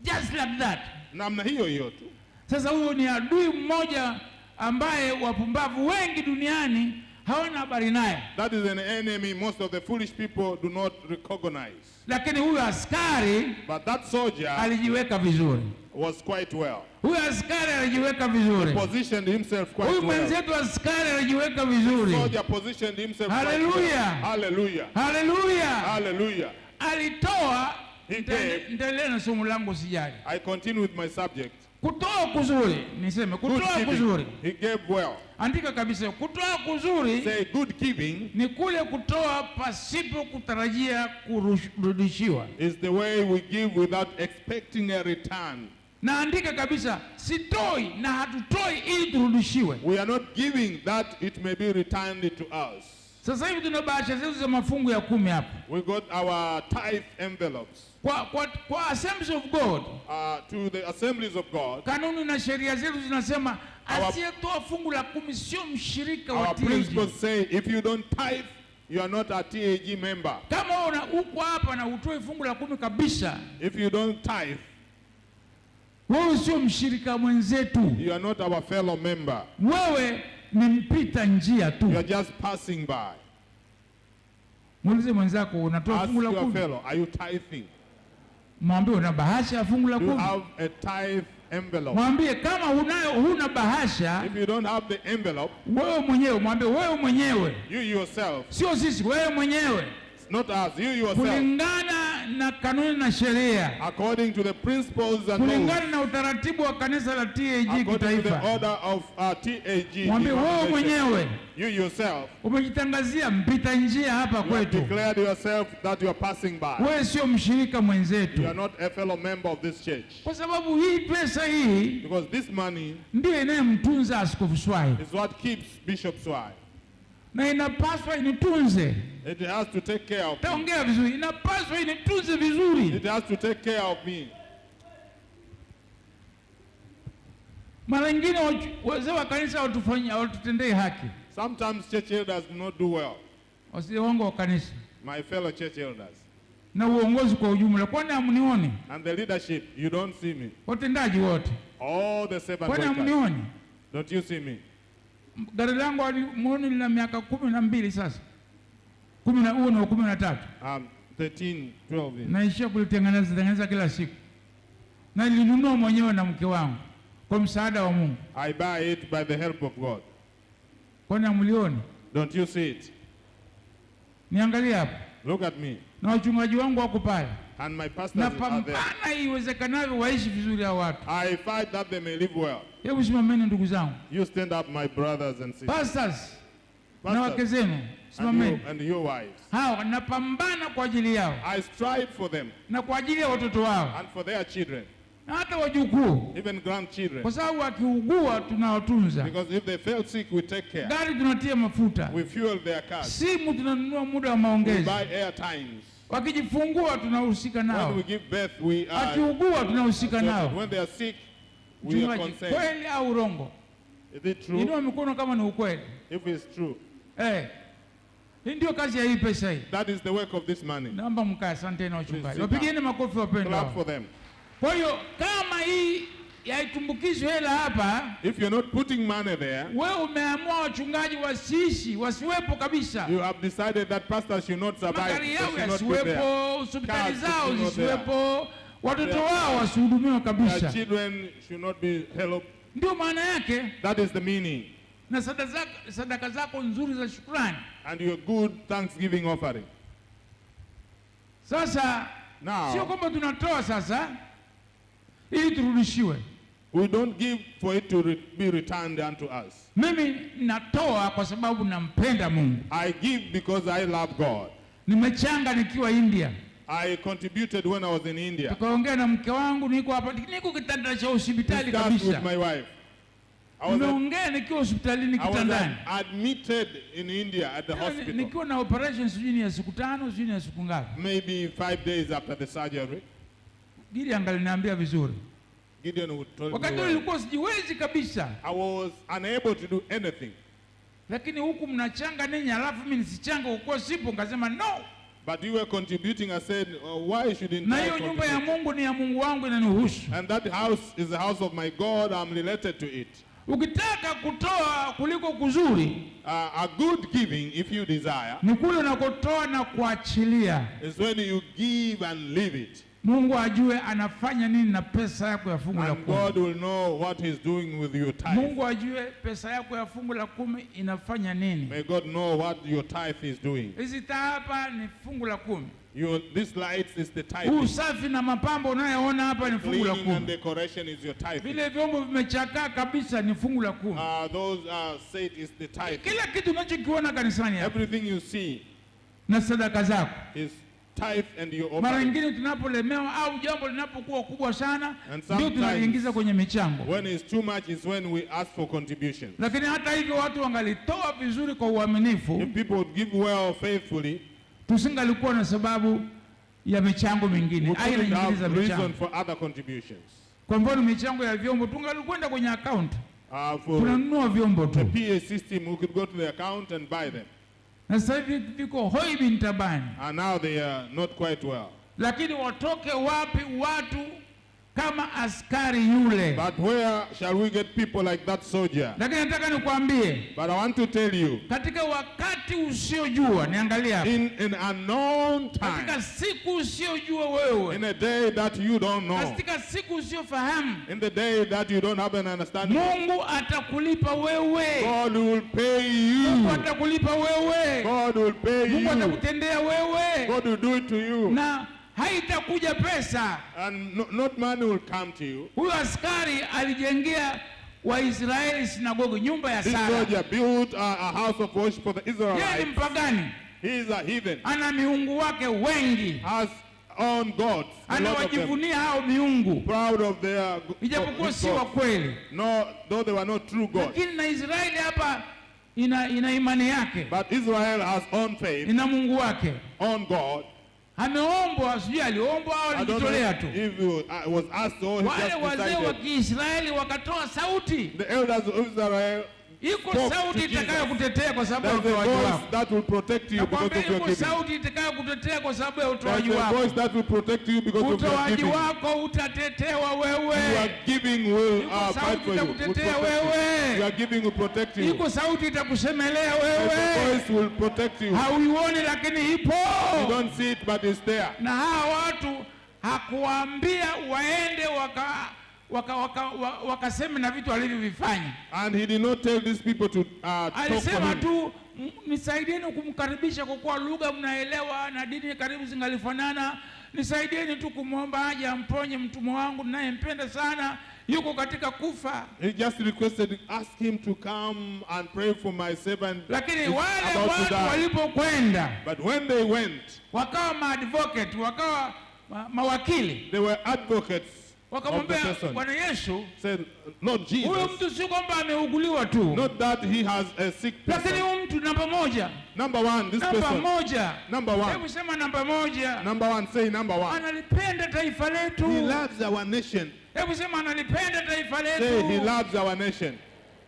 Just like that. Namna hiyo tu. Sasa huyo ni adui mmoja ambaye wapumbavu wengi duniani hawana habari naye. That is an enemy most of the foolish people do not recognize. Lakini huyo askari, but that soldier, alijiweka vizuri. Was quite well. Huyo askari alijiweka vizuri. He positioned himself quite well. Huyo mwenzetu askari alijiweka vizuri. The soldier positioned himself quite well. Hallelujah. Alitoa. Nitaendelea na somo langu sijali. I continue with my subject. Kutoa kuzuri, niseme kutoa kuzuri. He gave well. Andika kabisa, kutoa kuzuri. Say good giving. Ni kule kutoa pasipo kutarajia kurudishiwa. Is the way we give without expecting a return. Na andika kabisa, sitoi na hatutoi ili turudishiwe. We are not giving that it may be returned to us. Sasa hivi tuna bahasha zetu za mafungu ya 10 hapa. We got our tithe envelopes. Kwa Assemblies of God. To the Assemblies of God. Kanuni na sheria zetu zinasema asiyetoa fungu la 10 sio mshirika wa TAG. Our principles say if you don't tithe, You are not a TAG member. Kama uko hapa na utoe fungu la 10 kabisa, If you don't tithe, wewe sio mshirika mwenzetu. you are not our fellow member. Wewe ni mpita njia tu. You are just passing by. Muulize mwenzako, unatoa Ask fungu la your 10? fellow, are you tithing? Mwambie una bahasha ya fungu la Do you 10. have a tithe envelope? Mwambie kama huna bahasha, If you don't have the envelope, wewe mwenyewe, mwambie wewe mwenyewe, you yourself, sio sisi, wewe mwenyewe, not us, you yourself, kulingana na kanuni na sheria, according to the principles and laws, kulingana na utaratibu wa kanisa la TAG according to the kitaifa, order of TAG, mwambie wewe mwenyewe you yourself, umejitangazia mpita njia hapa you have kwetu. declared yourself that you are passing by. Wewe sio mshirika mwenzetu, You are not a fellow member of this church. kwa sababu hii pesa hii Because this money ndio inayemtunza Askofu Swai is what keeps Bishop Swai. na inapaswa initunze. It has to take care of me. Taongea vizuri, inapaswa initunze vizuri. It has to take care of me. Mara nyingine wazee wa kanisa hawatutendei haki, Sometimes church elders do not do well. wazee wangu wa kanisa My fellow church elders. na uongozi kwa ujumla. Kwani hamnioni? And the leadership, you don't see me. Watendaji wote, All the servant kwani workers, hamnioni? don't you see me? Gari langu alimuoni lina miaka 12 sasa, 13 13, 12. naishia kulitengeneza kila siku, na nilinunua mwenyewe na mke wangu kwa msaada wa Mungu. I buy it by the help of God. Kwani hamlioni? Don't you see it? Niangalie hapa, Look at me. na wachungaji wangu wako pale, And my na pastors are there. pambana iwezekanavyo waishi vizuri hao watu. I fight that they may live well. Hebu simameni ndugu zangu, You stand up, my brothers and sisters. pastors na wake Pastors zenu, simameni. and your wives. Hao napambana kwa ajili yao I strive for them na kwa ajili ya watoto wao and for their children, na hata wajukuu, even grandchildren. kwa sababu wakiugua tunawatunza, Because if they fell sick, we take care. gari tunatia mafuta, We fuel their cars. simu tunanunua muda wa We maongezi, buy airtimes. wakijifungua tunahusika When nao, we give birth, we are. wakiugua tunahusika nao. When they are sick, we are Mchungaji, concerned. kweli au urongo? Is it true? Inua mikono kama ni ukweli. If it's true, Hii ndio kazi ya hii pesa hii. that is the work of this money. Naomba mkae, asanteni wachungaji. Please sit Wapigieni makofi Clap wapendwa. for them. Kwa hiyo kama hii yaitumbukizwe hela hapa, If you're not putting money there, wewe umeamua wachungaji wasiwepo kabisa. you have decided that pastors should not survive. Magari They yao should not be there. yasiwepo, hospitali Cars zao should not zisiwepo, watoto Their- wao wasihudumiwe Their kabisa. children should not be helped. Ndio maana yake. That is the meaning. Na sadaka zako nzuri za shukrani. And your good Thanksgiving offering. Sasa Now, sio kwamba tunatoa sasa ili turudishiwe. we don't give for it to be returned unto us. Mimi natoa kwa sababu nampenda Mungu. I give because I love God. Nimechanga nikiwa India. I contributed when I was in India. Tukaongea na mke wangu, niko hapa, niko kitanda cha hospitali Discussed with kabisa. my wife. I Nimeongea nikiwa hospitalini was kitandani. admitted in India at the hospital. Nikiwa na operation sijui ni ya siku 5, sijui ni ya siku ngapi. Maybe 5 days after the surgery. Gili angaliniambia vizuri. Gideon would tell me, Wakati well, nilikuwa sijiwezi kabisa. I was unable to do anything. Lakini huku mnachanga ninyi, alafu mimi nisichanga uko sipo, nikasema no. But you were contributing. I said, why shouldn't Na I hiyo nyumba ya contribute? Mungu ni ya Mungu wangu, inanihusu. And that house is the house of my God. I'm related to it. Ukitaka kutoa kuliko kuzuri, A good giving, if you desire, ni kule unakotoa na kuachilia. is when you give and leave it. Mungu ajue anafanya nini na pesa yako ya fungu la And God 10. will know what He's doing with your tithe. Mungu ajue pesa yako ya fungu la 10 inafanya nini. May God know what your tithe is doing. Hizi taa hapa ni fungu la 10. This lights is the Huu tithe. usafi na mapambo unayoona hapa ni fungu la Cleaning and 10. decoration is your tithe. Vile vyombo vimechakaa kabisa ni fungu la 10. Those said is the tithe. Kila kitu unachokiona kanisani hapa Everything you see na sadaka zako. is tithe and your Mara offering. nyingine tunapolemewa au jambo linapokuwa kubwa sana, And ndio sometimes- tunaliingiza kwenye michango. When it's too much is when we ask for contributions. Lakini hata hivyo watu wangalitoa vizuri kwa uaminifu, If people would give well faithfully, tusingalikuwa na sababu ya michango mingine, we aina couldn't nyingine za have reason michango. for other contributions. Kwa mfano michango ya vyombo tungalikwenda kwenye account, For tunanunua vyombo the tu. PA system, we could go to the account and buy them. na sasa hivi viko hoi bin tabani. And now they are not quite well. Lakini watoke wapi watu kama askari yule? But where shall we get people like that soldier? Lakini nataka nikwambie, But I want to tell you, katika wakati usiojua, niangalia, in an unknown katika time, siku usiojua wewe, in a day that you don't know, katika siku usiofahamu, in the day that you don't have an understanding, Mungu atakulipa wewe. God will pay Mungu you. atakulipa wewe. God will pay Mungu you. atakutendea wewe. God will do it to you. Na haitakuja pesa. And not money will come to you. Huyo askari alijengea Waisraeli sinagogi, nyumba ya This sala. soldier built a house of worship for the Yeye ni Israelites. mpagani, He is a heathen. ana miungu wake wengi, Has own gods. A lot of them. anawajivunia hao miungu, Proud of their ijapokuwa his si wa gods. kweli. No, though they were not true gods. Lakini na Israeli hapa ina imani yake, But Israel has own faith, ina Mungu wake. own God. Ameombwa, sijui aliombwa au I don't know alijitolea tu. if he was asked or he Wale just wazee wa decided. Kiisraeli wakatoa sauti. The elders of Israel, Iko spoke sauti to Jesus. itakayokutetea kwa sababu ya there's a utoaji voice wako. that will protect you because Nakwambia of your iko giving. sauti itakayokutetea kwa sababu ya There's utoaji a wako. voice that will protect you because of your Utoaji giving. wako utatetewa wewe. Your giving will Iko fight sauti for you. Will itakutetea protect you. wewe. Your giving will protect you. Iko sauti itakusemelea The wewe. voice will protect you. Hauioni lakini ipo. You don't see it, but it's there. Na hawa watu hakuambia waende wakaseme na vitu alivyovifanya. And he did not tell these people to talk for Alisema him. tu nisaidieni kumkaribisha kwa kuwa lugha mnaelewa na dini karibu zingalifanana. Nisaidieni tu kumwomba aje amponye mtumwa wangu ninayempenda sana, yuko katika kufa. He just requested, ask him to come and pray for my servant. Lakini He's wale about to watu die. walipokwenda, But when they went, wakawa maadvocate, wakawa mawakili, they were advocates of the wakamwambia person. Bwana Yesu, Said, Lord Jesus, huyo mtu si kwamba ameuguliwa tu, not that he has a sick lakini person. huyu mtu namba moja, Number one, this namba person. moja, Number one. hebu sema namba moja, Number one, say number one. analipenda taifa letu. He loves our nation. Hebu sema analipenda taifa Say he letu. loves our nation.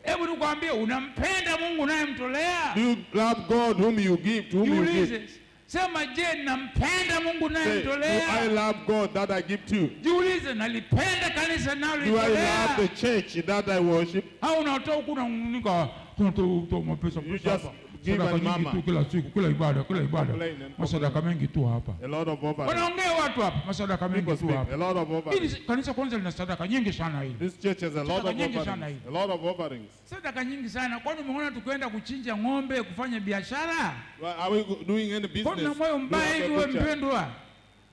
Hebu nikwambie, unampenda Mungu unayemtolea? Do you love God whom you give, to whom you give? Jiulize, sema je, nampenda Mungu Say, do I unayemtolea? love God that I give to? Jiulize, nalipenda kanisa Do I love nalolitolea? the church that I worship? Au unatoa huku unanung'unika, tunatoa mapesa You pesa just hapa. give Sadaka and nyingi mama. tu kila siku, kila ibada. Complain and Masadaka mengi tu hapa. A lot of offerings. Wanaongea watu hapa, masadaka mengi People tu speak. hapa. A lot of Hili offerings. kanisa kwanza lina sadaka nyingi sana hili. This church has a lot of Sadaka nyingi sana offerings. hii. A lot of offerings. Sadaka nyingi sana. Kwani umeona tukwenda kuchinja ng'ombe kufanya biashara? Well, are we doing any business? Kwani na moyo Do you mbaya have hivi a wewe picture? mpendwa?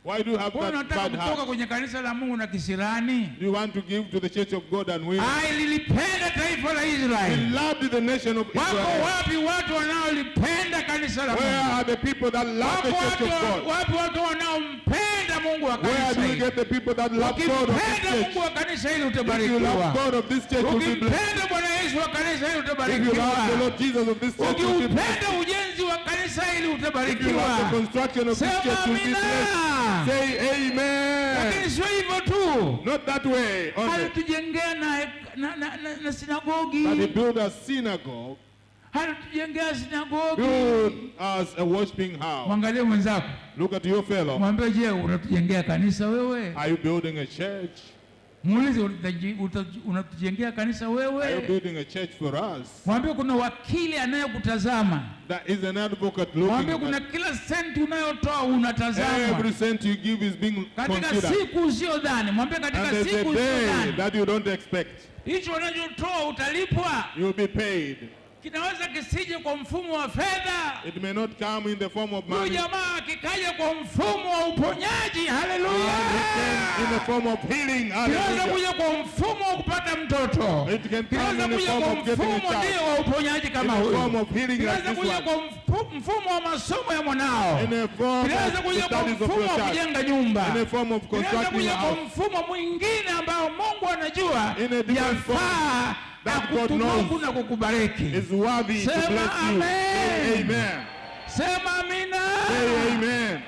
Why do you have Kwani that unataka bad kutoka heart? kwenye kanisa la Mungu na kisirani? Do you want to give to the church of God and win? Lilipenda taifa la He Israeli. loved the nation of Wako Israel. wapi watu wanaolipenda kanisa la Where Mungu? are the people that love the Wako church of God? wapi watu wanaompenda Mungu wa Where kanisa do you hili? get the people that love God of this Ukipenda Mungu church? wa kanisa hili If you love utabarikiwa. God of this church, you'll be blessed. Ukipenda Bwana Yesu wa kanisa hili If you love the utabarikiwa. Lord Jesus of this church, you'll be blessed. Ukiupenda ujenzi wa kanisa hili If you love the utabarikiwa. construction of this Sema church, you'll be amina. blessed. Say amen. Lakini sio hivyo tu. Not that way only. Alitujengea na sinagogi. But he built a synagogue, Alitujengea sinagogi. built us a worshiping house. Mwangalie mwenzako. Look at your fellow. Mwambie, je, unatujengea kanisa wewe? Are you building a church? Muulize, unatujengea kanisa Are you wewe? building a church for us? Mwambie kuna wakili anayekutazama. There is an advocate looking Mwambie at kuna us. kila senti unayotoa unatazamwa. Every cent you give is being Katika considered. siku usiyodhani. Mwambie And katika there's a siku day usiyodhani. that you don't expect. Hicho unachotoa utalipwa. You'll be paid. Kinaweza kisije kwa mfumo wa fedha. It may not come in the form of Huyu money. jamaa akikaja kwa mfumo wa uponyaji, And haleluya. it came in the form of healing. Kinaweza Hallelujah. kuja kwa mfumo wa kupata mtoto. It can come Kinaweza in the kuja form kwa of getting a mfumo child. ndio wa uponyaji In kama the form huyu. of healing like Kinaweza this kuja one. kwa mfumo wa masomo ya mwanao. In the form Kinaweza of the kuja kwa studies of mfumo your wa child. kujenga nyumba. In the form of Kinaweza constructing kuja a kwa house. mfumo mwingine ambao Mungu anajua In a different form yafaa that God akutunuku knows na kukubariki. is worthy to Sema bless you. amen. Say amen. Sema amina. Say amen.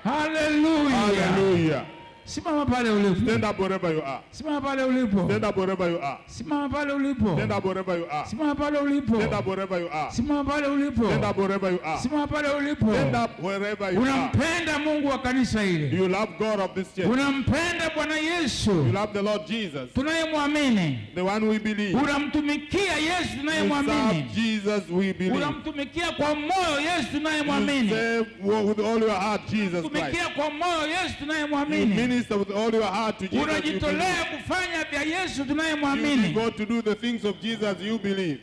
Hallelujah. Hallelujah. Simama pale ulipo. Stand up wherever you are. Simama pale ulipo. Stand up wherever you are. Simama pale ulipo. Stand up wherever you are. Simama pale ulipo. Stand up wherever you are. Simama pale ulipo. Stand up wherever you are. Simama pale ulipo. Stand up wherever you are. Unampenda Mungu wa kanisa hili? Do you love God of this church? Unampenda Bwana Yesu? You love the Lord Jesus, tunayemwamini? the one we believe. Unamtumikia Yesu You tunayemwamini? serve Jesus we believe. Unamtumikia kwa moyo Yesu You tunayemwamini? serve with all your heart Jesus Christ. Unamtumikia kwa moyo Yesu You tunayemwamini? minister with all your heart to Jesus you Unajitolea believe. kufanya vya Yesu You tunayemwamini? go to do the things of Jesus you believe.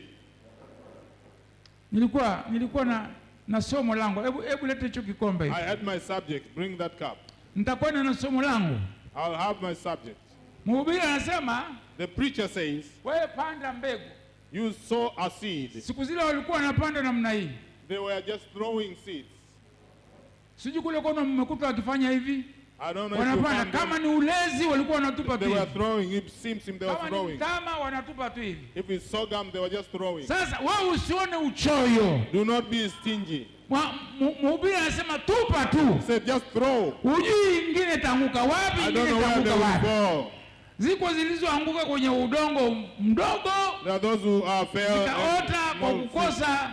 Nilikuwa na somo langu. Hebu lete hicho kikombe. I had my subject. Bring that cup. Nitakwenda na somo langu. I'll have my subject. Mhubiri anasema, The preacher says, wewe panda mbegu. you sow a seed. Siku zile walikuwa wanapanda namna hii. They were just throwing seeds. Sijui kule kwa mmekuta wakifanya hivi. I don't know if you Wanapanda found them. kama ni ulezi walikuwa wanatupa tu They were hivi. throwing. It seems they were Kama ni throwing. mtama wanatupa tu hivi. If it's sorghum, they were just throwing. Sasa wewe usione uchoyo. Do not be stingy. Mhubiri anasema tupa tu. Say just throw. Ujui ingine itaanguka wapi, I ingine don't know where they itaanguka wapi. will fall. Ziko zilizoanguka kwenye udongo mdogo, There are those who fell zikaota kwa and kukosa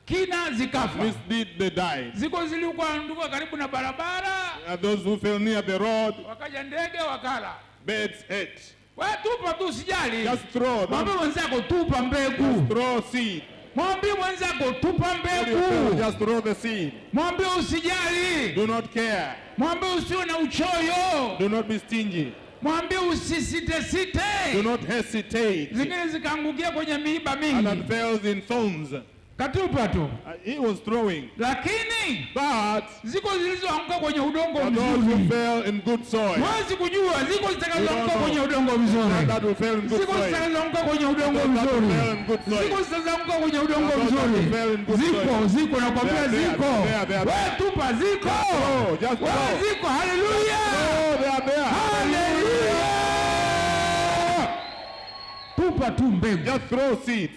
kina zikafa. misdeed, they died. Ziko zilikuwa anguka karibu na barabara, There are those who fell near the road. wakaja ndege wakala. Birds ate. Wewe tupa tu, usijali. Just throw. Mwambie Don't mwenzako tupa mbegu. throw seed. Mwambie mwenzako tupa Tell yourself, mbegu. just throw the seed. Mwambie usijali. Do not care. Mwambie usiwe na uchoyo. Do not be stingy. Mwambie usisite Do site. not hesitate. Zingine zikaangukia kwenye miiba And mingi. that fails in thorns. Katupa tu. He was throwing. Lakini But ziko zilizoanguka kwenye udongo for those who mzuri. fell in good soil, Huwezi kujua, ziko You zitakazoanguka don't know. kwenye udongo some mzuri. that will fail in good Ziko soil, zitakazoanguka kwenye udongo Those that mzuri. fell in good soil. Ziko zitazoanguka kwenye udongo Those that mzuri. fell in good soil. Ziko nakwambia They are ziko. there, they are there. Wewe tupa ziko. throw, just Wewe throw. ziko. Haleluya. Oh, they are there. Haleluya. Tupa tu mbegu. Just throw seeds.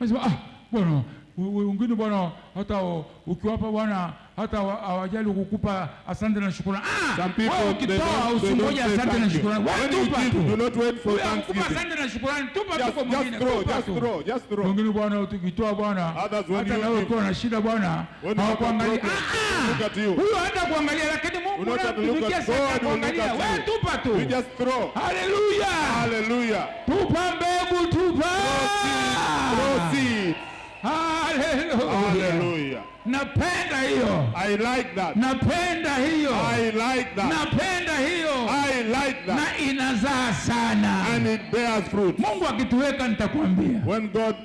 Unasema bwana wengine bwana hata ukiwapa bwana hata hawajali kukupa asante na shukrani. Some people, wewe they ukitoa don't usingoje say asante na thank you. shukrani. Wewe When you tupa give, tu. do not wait for Wewe kukupa thanksgiving. asante na shukrani, tupa tu kwa Just mwingine. throw, Tupa just tu. throw, just throw. Wengine bwana ukitoa bwana Others, when hata you na wewe give, ukiwa na shida bwana when you have a hawakuangalia. problem, look at you. Huyo hata kuangalia, lakini You Mungu don't have to look anamtumikia at sana God, you look kuangalia. at Wewe you. tupa tu. You just throw. Haleluya. Hallelujah. Tupa mbegu, tupa. Throw seeds. Haleluya. Hallelujah. Napenda hiyo. I like that. Napenda hiyo. I like that. Napenda hiyo. I like that. Na inazaa sana. And it bears fruit. Mungu akituweka nitakwambia. When God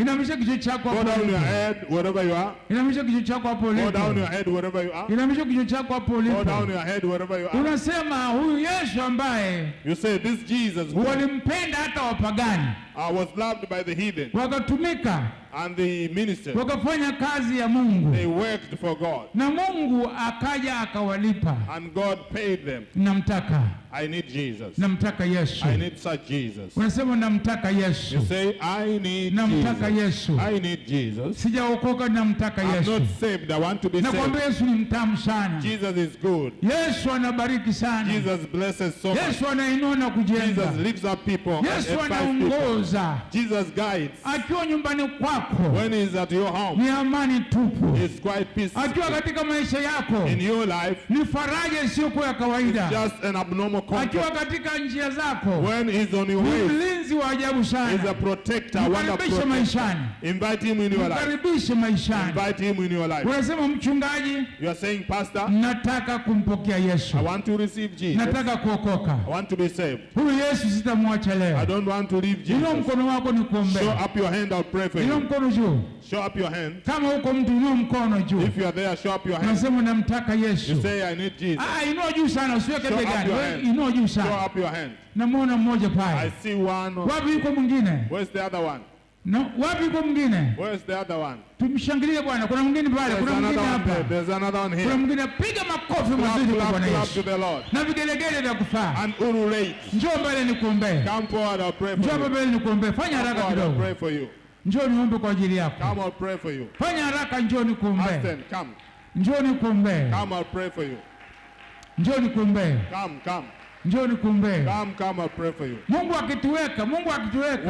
Inamisha kichwa chako go hapo. down your ulipo. head wherever you are. Inamisha kichwa chako hapo Go down ulipo. your head wherever you are. Inamisha kichwa chako hapo Go down ulipo. your head wherever you are. Unasema huyu Yesu ambaye You say this Jesus who walimpenda hata wapagani, was loved by the heathen wakatumika, and the ministers. wakafanya kazi ya Mungu, They worked for God na Mungu akaja akawalipa. and God paid them. Namtaka, I need Jesus. namtaka Yesu. I need such Jesus. Unasema namtaka You Yesu. say I need Namtaka Jesus. Yesu. I need Jesus. Sijaokoka, namtaka I'm Yesu. not saved. I want to be Nakwambia saved. Yesu ni mtamu sana. Jesus is good. Yesu anabariki sana. Jesus blesses so much. Yesu anainua na kujenga. Jesus lifts up people and Yesu edifies people. anaongoza. Jesus guides. Akiwa nyumbani kwako When he's at your home, ni amani tupu. it's quite peaceful. Akiwa katika maisha yako In your life, ni faraja isiyokuwa ya kawaida. just an abnormal Akiwa comfort. katika njia zako When he's on your ni way, mlinzi wa ajabu he's a sana. protector, wonderful Mkaribishe protector. maishani. Invite him in your life. Mkaribishe maishani. Invite him in your life. Unasema mchungaji, You are saying, Pastor, nataka kumpokea Yesu. I want to receive Jesus. Nataka kuokoka. I want to be saved. Huyu Yesu sitamwacha I leo. don't want to leave Inua Jesus. mkono wako nikuombee. Show up your hand, I'll pray for Inua you. mkono juu. Show up your hand. Kama huko mtu inua mkono juu. If you are there, show up your hand. Unasema namtaka Yesu. You say, I need Jesus. Inua juu sana, usiweke Show up begani. your Wewe hand. inua juu Show sana. up your hand. Namuona mmoja I pale. see one. Wapi yuko mwingine? Where's the other one? Wapi yuko mwingine? Where's the other one? Tumshangilie Bwana. Kuna mwingine pale, There's kuna another mwingine one there. hapa. There's another one Kuna here. mwingine, piga makofi Clap, mazuri kwa clap, Bwana clap to Yesu. the Lord. Na vigelegele vya kufaa. And urulate. Njoo mbele nikuombee. Come forward, I'll pray Njoo for you. mbele nikuombee. Fanya Come haraka forward, I'll kidogo. pray for you. Njoo niombe kwa ajili yako. Come, I'll pray for you. Fanya haraka, njoo nikuombee. Aston, come. Njoo nikuombee. Come, I'll pray for you. Njoo nikuombee. Come, come. Njoo nikuombee. Come, I'll pray for you. Mungu akituweka,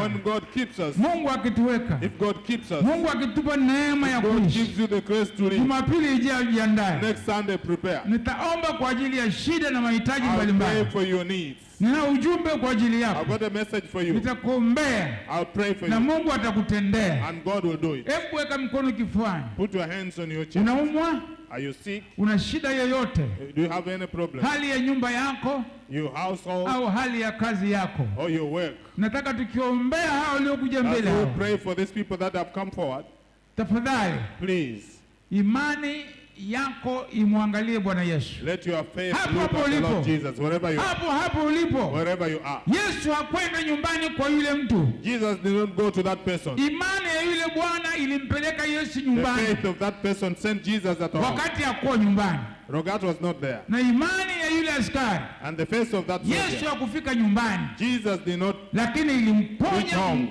When God keeps us, Mungu akituweka, if God keeps us, Mungu akitupa neema ya God kuishi, gives you the grace to live. Jumapili ijayo jiandae. Next Sunday, prepare. Nitaomba kwa ajili ya shida na mahitaji I'll mbalimbali. pray for your needs. Nina ujumbe kwa ajili I've yako. got a message for you. Nitakuombea I'll pray for na you. Mungu atakutendea. And God will do it. Hebu weka mkono kifuani. Put your hands on your chest. Unaumwa? Are you sick? Una shida yoyote? Do you have any problem? Hali ya nyumba yako Your household au hali ya kazi yako? or your work? Nataka tukiombea hao waliokuja As mbele we hao. pray for these people that have come forward, Tafadhali please imani yako imwangalie Bwana Yesu. let your faith Hapo look hapo at the Lord ulipo. Jesus, wherever you are. Hapo ulipo. Wherever you are. Yesu hakwenda nyumbani kwa yule mtu. Jesus did not go to that person. Imani ya yule bwana ilimpeleka Yesu The nyumbani faith of that person sent Jesus at home. wakati hakuwa nyumbani. Rogat was not there. Na imani ya yule askari, And the faith of that Yesu soldier, hakufika nyumbani, Jesus did not lakini reach ilimponya home,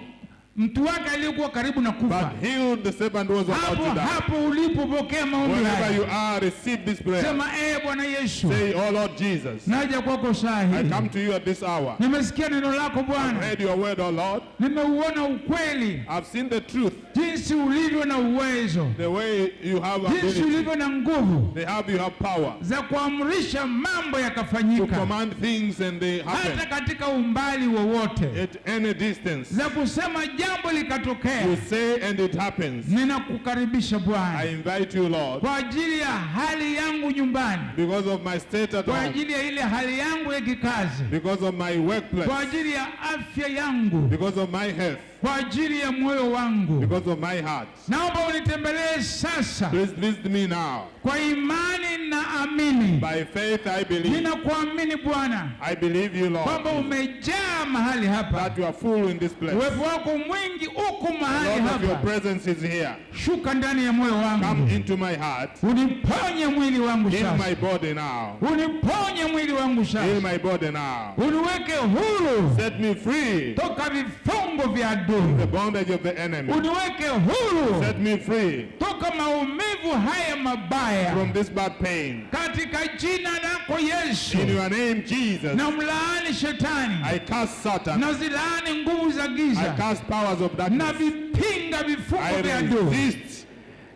mtu wake aliyekuwa karibu na kufa. but healed the servant who was about to die. Hapo ulipopokea maombi Wherever you haya, are, receive this prayer. sema Bwana Yesu, Say, oh Lord Jesus, naja kwako saa I hii. come to you at this hour. Nimesikia neno lako I've Bwana, heard your word, oh Lord. nimeuona ukweli, I've seen the truth, jinsi ulivyo na uwezo, the way you have jinsi ability, ulivyo na nguvu you have power za kuamrisha mambo to yakafanyika, command things and they hata happen katika umbali wowote, at any distance. za kusema jambo likatokea. You say and it happens. Ninakukaribisha I Bwana invite you, Lord, kwa ajili ya hali yangu nyumbani, because of my state at kwa home, ajili ya ile hali yangu ya kikazi, because of my workplace, kwa ajili ya afya yangu, because of my health, kwa ajili ya moyo wangu. because of my heart. Naomba unitembelee sasa. Please visit me now. Kwa imani na amini, By faith I believe. ninakuamini Bwana I believe you, Lord, kwamba umejaa mahali hapa, that you are full in this place. uwepo wako mwingi uko mahali Lord, of your hapa. presence is here. Shuka ndani ya moyo wangu, Come into my heart. uniponye mwili wangu Heal sasa, my body now. uniponye mwili wangu Heal sasa, my body now. uniweke huru Set me free toka vifungo vya from adui, the bondage of the enemy. uniweke huru Set me free toka maumivu haya mabaya, from this bad pain. katika jina lako Yesu. In your name, Jesus, Na mlaani shetani, I cast Satan. na zilaani nguvu za I giza, cast powers of na darkness. vipinga vifungo I vya adui, resist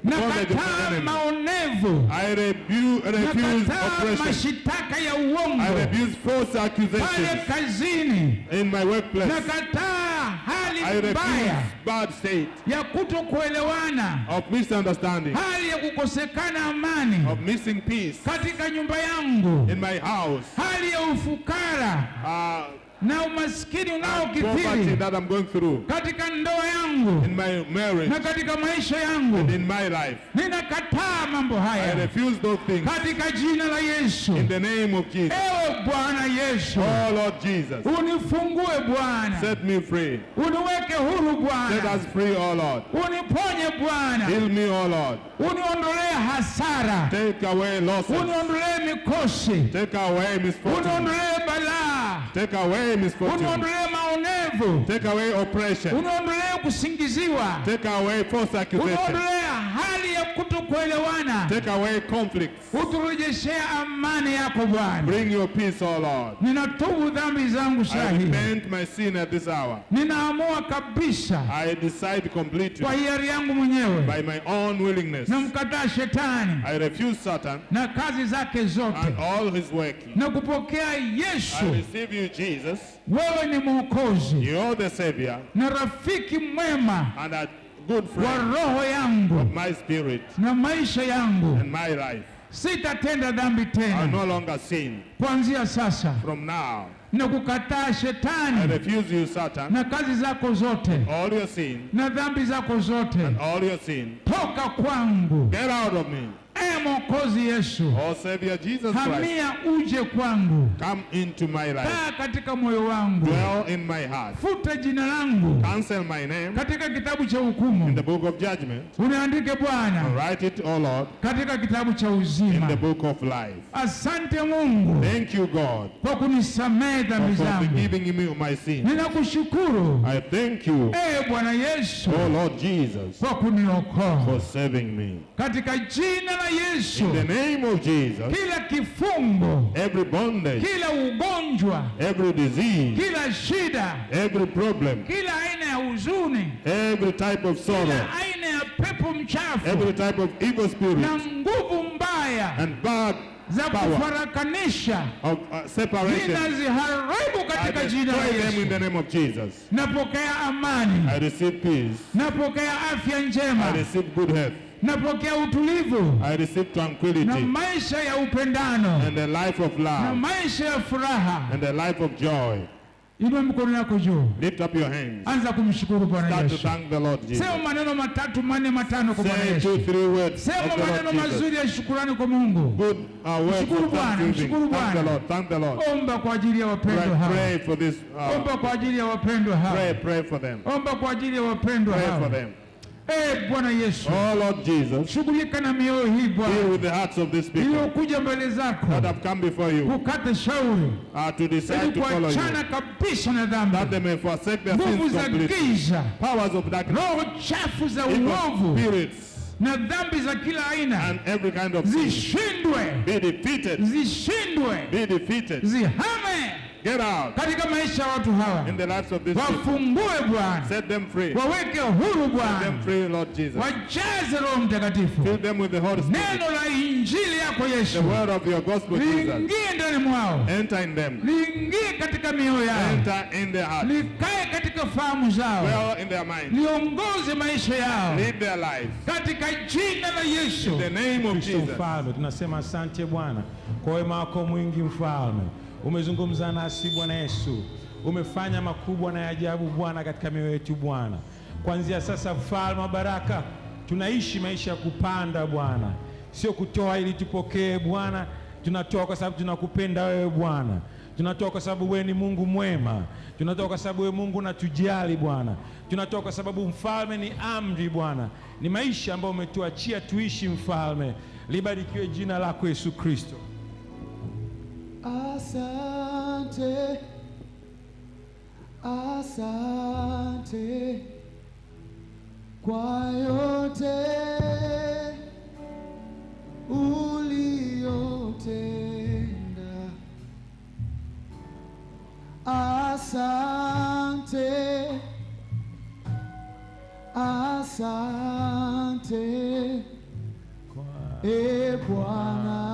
na bondage of the kataa enemy. maonevu, I na refuse kataa oppression. mashitaka ya I uongo refuse false pale accusations kazini, in my workplace. na kataa hali I refuse mbaya bad state ya kutokuelewana, of misunderstanding, hali ya kukosekana amani of missing peace katika nyumba yangu, in my house, hali ya ufukara na umaskini poverty unaokithiri that I'm going through katika ndoa yangu in my marriage na katika maisha yangu. and in my life. Ninakataa mambo I haya refuse those things katika jina la Yesu. in the name of Jesus. Ewe Bwana Yesu, Oh Lord Jesus, unifungue Bwana, set me free. uniweke huru Set Bwana, us free, oh Lord. uniponye Bwana, Heal me, oh Lord. uniondolee hasara, Take away losses. uniondolee mikosi, Take away misfortune. uniondolee balaa, Take away misfortune. uniondolee maonevu, Take away oppression. uniondolee kusingiziwa, Take away false accusations. uniondolee hali ya kutokuelewana, Take away conflicts. uturejeshee amani yako Bwana. Bring your peace, oh Lord. Ninatubu dhambi zangu I saa hii, repent my sin at this hour. ninaamua kabisa I decide completely kwa hiari yangu mwenyewe, by my own willingness. namkataa shetani I refuse Satan na kazi zake and zote, all his working. na kupokea Yesu. I receive you, Jesus. Wewe ni Mwokozi You're the Savior na rafiki mwema and a good wa friend roho yangu of my spirit na maisha yangu. and my life. Sitatenda dhambi I tena no longer sin. kuanzia sasa, From now, na kukataa I shetani refuse you, Satan, na kazi zako zote all your sin na dhambi zako zote. and all your sin. Toka kwangu, Get out of me. Mwokozi Yesu, Oh, Savior Jesus Christ, hamia uje kwangu, come into my life. kaa katika moyo wangu, Dwell in my heart. futa jina langu Cancel my name katika kitabu cha in hukumu, the book of judgment. uniandike Bwana Write it, oh Lord, katika kitabu cha in uzima. the book of life. Asante Mungu Thank you, God, kwa kunisamehe dhambi for zangu. forgiving me my sin. Ninakushukuru I thank you, Bwana Yesu oh Lord Jesus, kwa kuniokoa for saving me. katika jina la la Yesu, In the name of Jesus, kila kifungo, every bondage, kila ugonjwa, every disease, kila shida, every problem, kila aina ya huzuni, every type of sorrow, kila aina ya pepo mchafu every type of evil spirit na nguvu mbaya and bad za power kufarakanisha, of separation, ninaziharibu I katika jina la destroy them in Yesu. the name of Jesus. Napokea amani, I receive peace. napokea afya njema, I receive good health. napokea utulivu I receive na tranquility maisha ya upendano and the life of na love maisha ya furaha. and the life of joy. Inua mikono yako juu, Lift up your hands. anza kumshukuru Bwana Start to Yesu. thank the Lord Jesus. Sema maneno matatu, manne, matano kwa Bwana Say Yesu. 2-3 words Sema of the maneno Lord Jesus. mazuri ya shukrani kwa Mungu. Good words Mshukuru of Bwana, thanksgiving. mshukuru Thank the Bwana. Lord. Thank the Lord. Omba kwa ajili ya wapendwa hawa. Pray for this. Omba kwa ajili ya wapendwa hawa. Pray for them. Omba kwa ajili ya wapendwa Pray for hawa. them. Bwana Yesu, Oh Lord Jesus, shughulika na mioyo hii deal Bwana with the hearts of these people iliyokuja mbele zako that have come before you kukata shauri to decide ili to follow you, kuachana kabisa na that they dhambi, may forsake their nguvu sins za completely. giza, Powers of darkness, roho chafu za evil uovu spirits, na dhambi za kila aina and every kind of sin zishindwe, be defeated. zishindwe, Be defeated. zihame Get out katika maisha ya watu hawa. in the lives of these people. Wafungue Bwana, Set them free. waweke huru Set them Bwana, free, Lord Jesus. wajaze Roho Mtakatifu. Fill them with the Holy Spirit. Neno la injili yako The Yesu word of your gospel, Jesus. liingie ndani mwao, Enter in them. liingie katika mioyo yao, Enter in their heart. likae katika fahamu zao, Dwell in their mind. liongoze maisha yao Live their life. katika jina la Yesu. In the name of Kristo Jesus. Mfalme, tunasema asante Bwana kwa wema wako mwingi. Mfalme, umezungumza nasi Bwana Yesu, umefanya makubwa na ajabu Bwana katika mioyo yetu Bwana. Kuanzia sasa, Mfalme wa baraka, tunaishi maisha ya kupanda Bwana, sio kutoa ili tupokee Bwana. Tunatoa kwa sababu tunakupenda wewe Bwana, tunatoa kwa sababu wewe ni Mungu mwema, tunatoa kwa sababu wewe Mungu unatujali Bwana, tunatoa kwa sababu Mfalme ni amri Bwana, ni maisha ambayo umetuachia tuishi Mfalme. Libarikiwe jina lako Yesu Kristo. Asante, asante kwa yote uliyotenda. Asante, asante, Bwana.